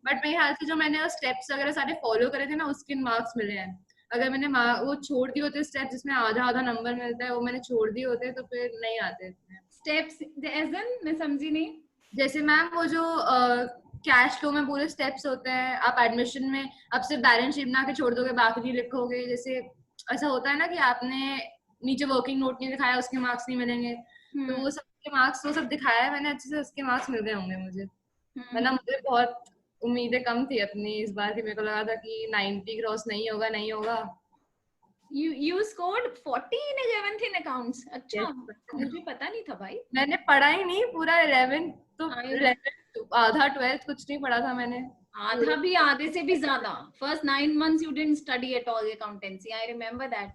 बट मेरे ख्याल से जो मैंने स्टेप्स वगैरह सारे फॉलो करे थे ना उसके मार्क्स मिले हैं। अगर मैंने वो छोड़ दिए होते स्टेप जिसमें आधा आधा नंबर मिलता है, वो मैंने छोड़ दिए होते तो फिर नहीं आते स्टेप्स। मैं समझी नहीं। जैसे मैम वो जो कैश फ्लो में पूरे स्टेप्स होते हैं, आप एडमिशन में अब सिर्फ बैलेंस शीट बना के छोड़ दोगे, बाकी लिखोगे, जैसे ऐसा होता है ना कि आपने नीचे वर्किंग नोट नहीं दिखाया उसके मार्क्स नहीं मिलेंगे, तो वो सबके मार्क्स वो सब दिखाया है मैंने अच्छे से, उसके मार्क्स मिल गए होंगे मुझे। वरना मुझे बहुत उम्मीदें कम थी अपनी इस बार की, मेरे को लगा था कि 90 क्रॉस नहीं होगा। You scored 40 in 11th in accounts. अच्छा, मुझे पता नहीं था भाई। मैंने पढ़ा ही नहीं पूरा 11 तो 11 आधा 12th कुछ नहीं पढ़ा था मैंने, आधा भी आधे से भी ज्यादा। First 9 months you didn't study at all accountancy. I remember that.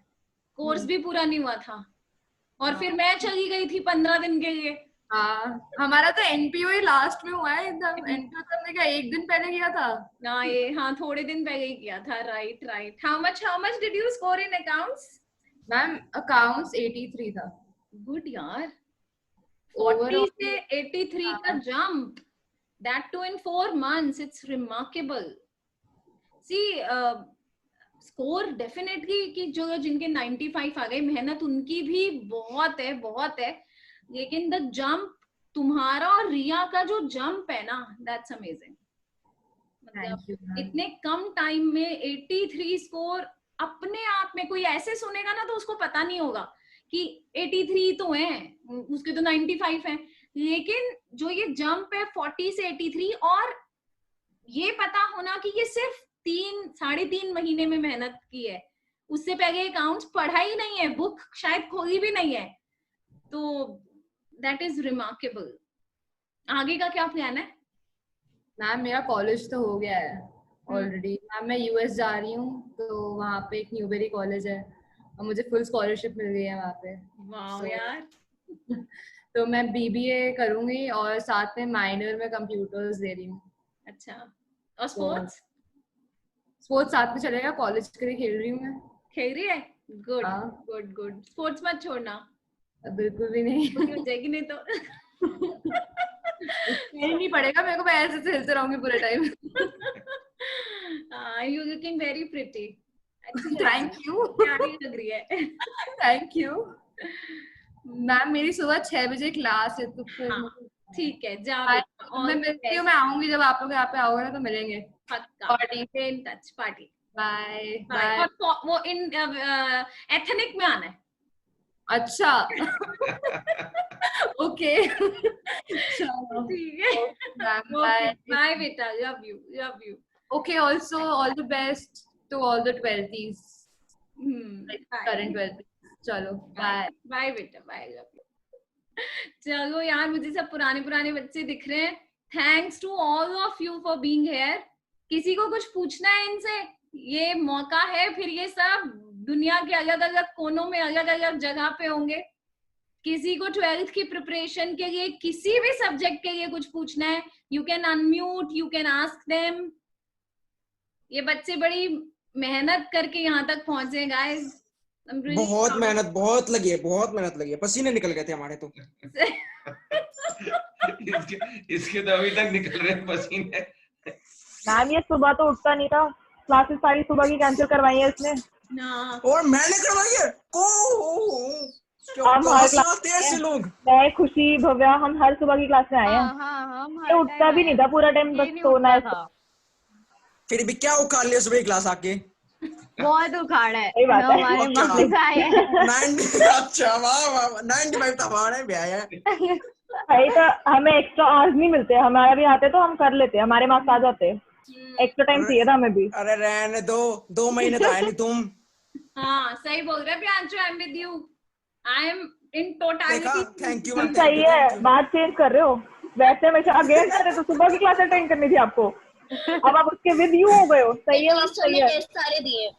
Course भी पूरा नहीं हुआ था और फिर मैं चली गई थी 15 दिन के लिए। हाँ, हमारा तो एनपीओ ही लास्ट में हुआ है एकदम। एनपीओ तो हमने क्या एक दिन पहले किया था? हाँ थोड़े दिन पहले ही किया था। Right. How much did you score in accounts? Ma'am accounts 83 था। गुड यार, 40 से 83 का jump, that too in 4 months. It's remarkable. See, score definitely कि जो जिनके 95 आ गए, मेहनत उनकी भी बहुत है, लेकिन द जंप तुम्हारा और रिया का जो जंप है ना, दैट्स अमेजिंग। मतलब इतने कम टाइम में 83 स्कोर अपने आप में, कोई ऐसे सुनेगा ना तो उसको पता नहीं होगा कि 83 तो है, उसके तो 95 है, लेकिन जो ये जंप है 40 से 83, और ये पता होना कि ये सिर्फ 3-3.5 महीने में मेहनत की है, उससे पहले अकाउंट्स पढ़ा ही नहीं है, बुक शायद खोली भी नहीं है, तो दैट इज रिमार्केबल। आगे का क्या प्लान है? मैम मेरा कॉलेज तो हो गया है ऑलरेडी। मैम मैं यूएस जा रही हूँ, तो वहाँ पे एक न्यूबेरी कॉलेज है और मुझे फुल स्कॉलरशिप मिल गई है वहाँ पे। वाओ यार। तो मैं बीबीए करूंगी और साथ में माइनर में कंप्यूटर्स दे रही हूँ। अच्छा, और स्पोर्ट्स? स्पोर्ट्स साथ में चलेगा, कॉलेज के लिए खेल रही हूँ मैं। खेल रही है? गुड। स्पोर्ट्स मत छोड़ना। बिल्कुल भी नहीं। हो जाएगी नहीं तो नहीं पड़ेगा मेरे को, मैं ऐसे खेलते रहूंगी पूरे time. You looking very pretty. Thank you. प्यारी लग रही है। Thank you ma'am. मेरी सुबह 6 बजे क्लास है, तो फिर ठीक है, जा। मैं मिलती हूँ, मैं आऊंगी जब आप लोग यहाँ पे आओगे ना तो मिलेंगे। Party in touch, party. Bye. वो इन एथनिक में आना है। अच्छा ओके चलो ठीक है, बाय बेटा, love you. Okay, also all the best to all the 12th current 12th। चलो बाय बेटा, बाय, लव यू। चलो यार, मुझे सब पुराने बच्चे दिख रहे हैं। Thanks to all of you for being here. किसी को कुछ पूछना है इनसे? ये मौका है, फिर ये सब दुनिया के अलग अलग कोनों में अलग अलग जगह पे होंगे। किसी को 12th की प्रिपरेशन के लिए, किसी भी सब्जेक्ट के लिए कुछ पूछना है, you can unmute, you can ask them. ये बच्चे बड़ी मेहनत करके यहाँ तक पहुंचे गाइस। बहुत मेहनत लगी है, पसीने निकल गए थे हमारे तो। इसके तो अभी तक निकल रहे पसीने। मैम ये सुबह तो उठता नहीं था, क्लासेस सारी सुबह की कैंसिल करवाई है इसने। और मैंने करवाई है। हम हर क्लास में, मैं, खुशी, भव्या, हम हर सुबह की क्लास में आए हैं। तो उठता भी नहीं था पूरा टाइम, बस सोना है। फिर भी क्या उखाड़ लिया सुबह की क्लास आके? बहुत उखाड़ा है सही बात है। हमारे Okay, मार्क्स आए हैं 90 अच्छा वाह 95 तो हमारे भी आया है। भाई तो हमें एक्स्ट्रा आवर्स नहीं मिलते, हमारे भी आते तो हम कर लेते, हमारे मार्क्स आ जाते, एक्स्ट्रा टाइम चाहिए था हमें भी। अरे रहने दो, 2 महीने तो आए नहीं तुम। हाँ सही बोल रहे Priyanshu, I am with you, I M in totality. Thank you तुम सही है, बात चेंज कर रहे हो, वैसे हमेशा अगेंस्ट कर रहे तो सुबह की क्लास अटेंड करनी थी आपको, अब आप उसके विद यू हो गए हो। सही है, बात सही है। टेस्ट सारे दिए,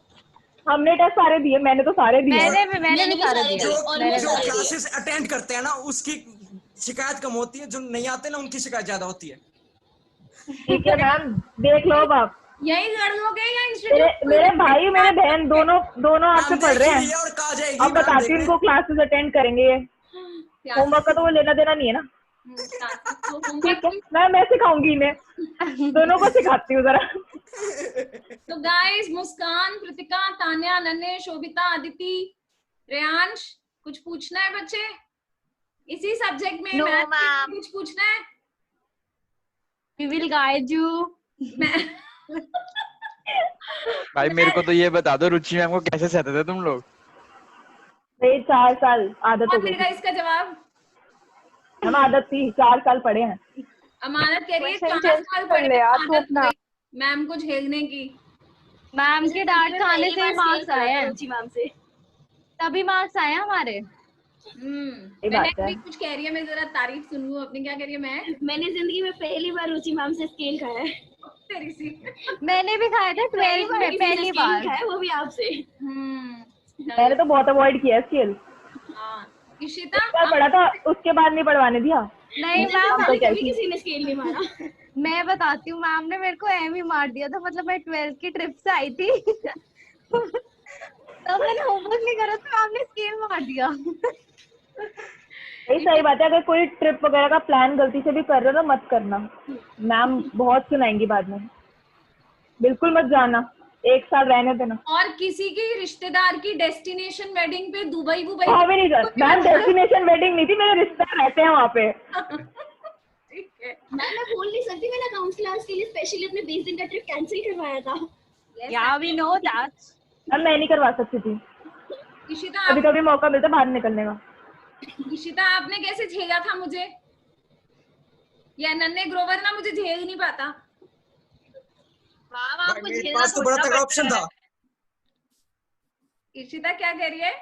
हमने टेस्ट सारे दिए, मैंने तो सारे दिए। मैंने भी सारे दिए। जो क्लासेस अटेंड करते हैं ना उसकी शिकायत कम होती है, जो नहीं आते ना उनकी शिकायत ज्यादा होती है। ठीक है मैम, देख लो अब आप यही कर लोगे या इंस्टीट्यूट? मेरे भाई मेरे बहन दोनों आपसे पढ़ रहे हैं, अब बताती हूँ उनको क्लासेस अटेंड करेंगे, होमवर्क का तो वो लेना देना नहीं है ना। ठीक है, मैं सिखाऊंगी इन्हें, दोनों को सिखाती हूँ जरा। तो गाइस, मुस्कान, कृतिका, तान्या, नन्हे, शोभिता, अदिति, रेयांश, कुछ पूछना है बच्चे इसी सब्जेक्ट में? No, मैथ में ma'am. कुछ पूछना है? We will guide you. भाई मेरे को तो ये बता दो, रुचि मैम को कैसे सहते थे तुम लोग? 4 साल आदत हो गई देगा इसका जवाब? हम आदत थी, 4 साल पढ़े हैं। अमानत कह रही है Question 4 change साल कर ले यार, तू आदत अपना। हो गई मैम को झेलने की। मैम के डांट खाने से मार्क्स आए हैं, रुचि मैम से तभी मार्क्स आए हैं हमारे। मैंने भी कुछ कह रही है, मैं जरा तारीफ सुन लूं अपनी। क्या कह रही है? मैंने जिंदगी में पहली बार रुचि मैम से स्केल खाया है। तेरी सी। मैंने भी खाया था 12th में पहली बार, खाया वो भी आपसे। मैंने तो बहुत अवॉइड किया स्केल। इशिता पढ़ा था, उसके बाद नहीं पढ़वाने दिया। नहीं मैम, कभी किसी ने स्केल नहीं मारा। मैं बताती हूँ, मैम ने मेरे को एम ही मार दिया था, मतलब मैं 12th की ट्रिप से आई थी तो मैंने होमवर्क नहीं करा तो मैम ने स्केल मार दिया। यही सही बात है, अगर कोई ट्रिप वगैरह का प्लान गलती से भी कर रहे हो तो मत करना, मैम बहुत सुनाएंगी बाद में। बिल्कुल मत जाना, 1 साल रहने देना। और किसी की रिश्तेदार की डेस्टिनेशन वेडिंग पे दुबई हाँ भी नहीं जाना मैम, डेस्टिनेशन वेडिंग नहीं थी, मेरे रिश्तेदार रहते हैं वहाँ पे। मैं बोल नहीं सकती, मैंने अकाउंट्स क्लास के लिए स्पेशली अपने 20 दिन का ट्रिप कैंसिल करवाया था। Yeah, we know that. अब मैं नहीं करवा सकती थी, इशिता कभी कभी मौका मिलता बाहर निकलने का। इशिता आपने कैसे झेला था मुझे? या नन्हे ग्रोवर ना मुझे झेल नहीं पाता। मेरे पास तो बड़ा तगड़ा ऑप्शन था। इशिता क्या कह रही है?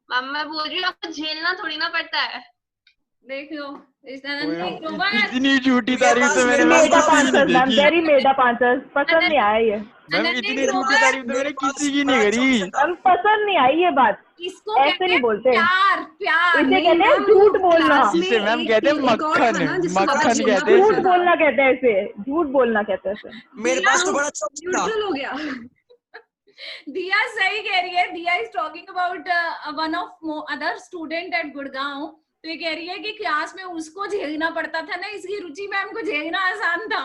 मैम मैं बोल रही हूँ आपको झेलना थोड़ी ना पड़ता है। देख लो नन्हे ग्रोवर, इतनी झूठी तारीफ तो मैंने made up answers ma'am, very made up answers, पसंद नहीं आया ये। मैम इतनी झूठी तारीफ तो मैंने किसी की नहीं करी। हम पसंद नहीं आई ये बात, इसको ऐसे नहीं बोलते, प्यार प्यार इसे कहते हैं झूठ बोलना। इसे मैम कहते हैं मक्खन, मक्खन कहते हैं झूठ बोलना कहते हैं इसे, झूठ बोलना कहते हैं इसे। मेरे पास तो बड़ा अच्छा हो गया। दिया सही कह रही है। दिया is talking about one of other student at Gurgaon. तो ये कह रही है कि क्लास में उसको झेलना पड़ता था ना, इसकी रुचि मैम को झेलना आसान था।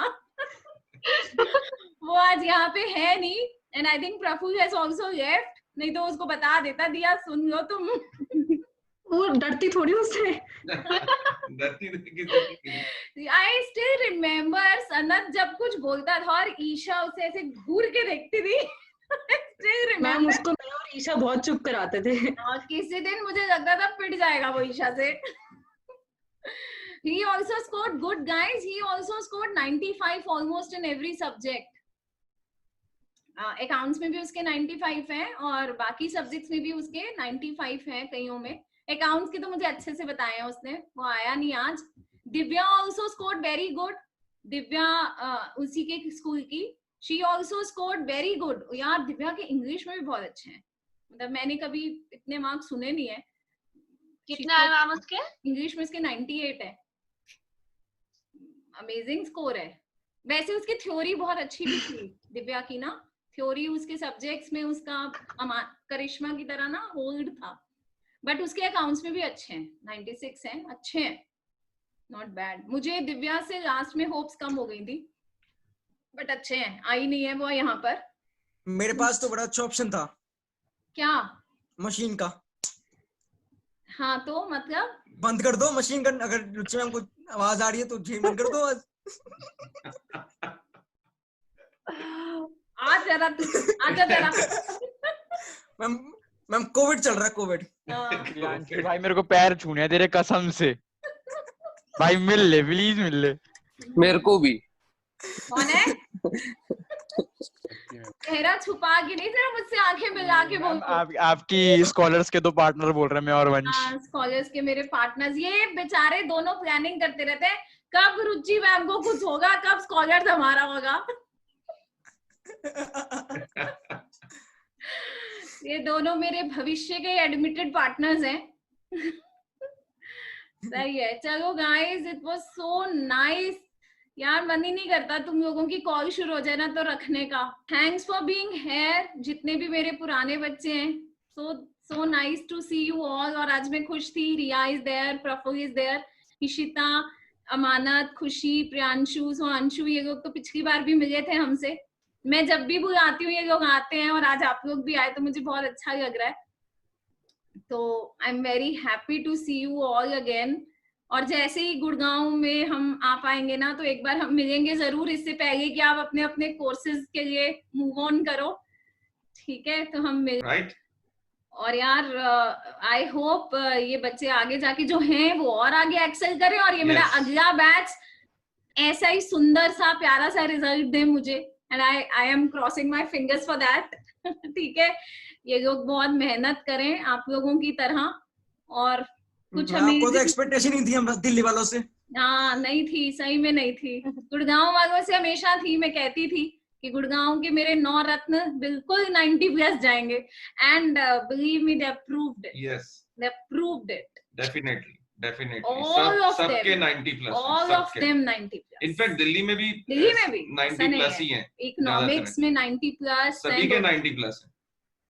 वो आज यहाँ पे है नहीं, and I think Praful has also left, नहीं तो उसको बता देता। दिया सुन लो तुम। वो डरती थोड़ी उससे। आई स्टिल रिमेम्बर सनत जब कुछ बोलता था और ईशा उसे ऐसे घूर के देखती थी। मैम उसको मैं और ईशा बहुत चुप कराते थे। और किसी दिन मुझे लगता था पिट जाएगा वो ईशा से। He also scored good, guys. He also scored 95 almost in every subject. Accounts में भी उसके 95 हैं और बाकी सब्जेक्ट्स में भी उसके 95 हैं कईयों में। Accounts की तो मुझे अच्छे से बताया उसने, वो आया नहीं आज। Divya also scored very good. Divya उसी के स्कूल की। She also scored very good. यार दिव्या के इंग्लिश में भी बहुत अच्छे हैं, मतलब मैंने कभी इतने मार्क्स सुने नहीं है। कितना है मैम उसके? इंग्लिश में उसके 98 है, अमेजिंग स्कोर है। वैसे उसकी थ्योरी बहुत अच्छी भी थी दिव्या की ना, थ्योरी उसके सब्जेक्ट्स में उसका करिश्मा की तरह ना होल्ड था, बट उसके अकाउंट्स में भी अच्छे हैं, 96 हैं, अच्छे हैं, नॉट बैड। मुझे दिव्या से लास्ट में होप्स कम हो गई थी, बट अच्छे हैं। आई नहीं है वो यहाँ पर। मेरे पास तो बड़ा अच्छा ऑप्शन था। क्या? मशीन का। हाँ तो मतलब बंद कर दो मशीन का, अगर रुचि मैम को आवाज आ रही है तो बंद कर दो। आ जरा तू, आजा जरा। मैम कोविड चल रहा है, कोविड। भाई मेरे को पैर छूने हैं तेरे कसम से भाई, मिल ले प्लीज, मिल ले। मेरे को भी। कौन है? चेहरा छुपा के नहीं, जरा मुझसे आंखें मिला के बोल। आपकी स्कॉलर्स के 2 पार्टनर बोल रहे हैं, मैं और वंश। स्कॉलर्स के मेरे पार्टनर्स, ये बेचारे दोनों प्लानिंग करते रहते हैं कब रुचि मैम को कुछ होगा, कब स्कॉलर्स हमारा होगा। ये दोनों मेरे भविष्य के एडमिटेड पार्टनर्स हैं। सही है। चलो guys, it was so nice यार, मन ही नहीं करता तुम लोगों की कॉल शुरू हो जाए ना तो रखने का। थैंक्स फॉर बीइंग हियर, जितने भी मेरे पुराने बच्चे हैं। So nice to see you all. और आज मैं खुश थी, Riya is there, Praful is there, Ishita, Amanat, Khushi, Priyanshu, सोआंशु, ये लोग तो पिछली बार भी मिले थे हमसे। मैं जब भी बुलाती हूँ ये लोग आते हैं, और आज आप लोग भी आए तो मुझे बहुत अच्छा लग रहा है। तो I am very happy to see you all again. और जैसे ही गुड़गांव में हम आ पाएंगे ना तो एक बार हम मिलेंगे जरूर, इससे पहले कि आप अपने अपने कोर्सेज के लिए मूव ऑन करो, ठीक है? तो हम मिल right. और यार आई होप ये बच्चे आगे जाके जो हैं वो और आगे एक्सेल करें, और ये मेरा अगला बैच ऐसा ही सुंदर सा प्यारा सा रिजल्ट दे मुझे, and I am crossing my fingers for that. ठीक है, ये लोग बहुत मेहनत करें आप लोगों की तरह। और कुछ आपको तो एक्सपेक्टेशन ही थी हम दिल्ली वालों से। हाँ, नहीं थी, सही में नहीं थी। गुड़गांव वालों से हमेशा थी, मैं कहती थी कि गुड़गांव के मेरे 9 रत्न बिल्कुल 90 प्लस जाएंगे, and believe me, they have proved it. Yes, they have proved it. Definitely All of सबके them, 90 plus, all of them 90 plus. In fact Delhi में भी 90 प्लस ही हैं। इकोनॉमिक्स में 90 प्लस, सभी के 90 प्लस हैं।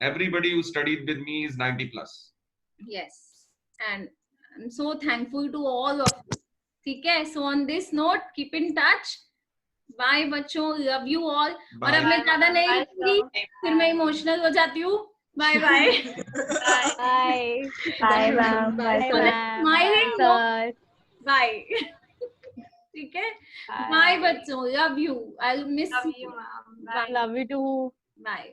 Everybody who studied with me is 90 plus. Yes, and I'm so thankful to all of you. ठीक है, so on this note, keep in touch. Bye बच्चों, love you all. और अब मैं ज्यादा नहीं लिखूंगी, फिर मैं इमोशनल हो जाती हूँ। Bye bye. Bye. Bye ma'am. Bye Smiling. Bye. ठीक है, bye बच्चों, love you. I'll miss you. Love you too. Bye.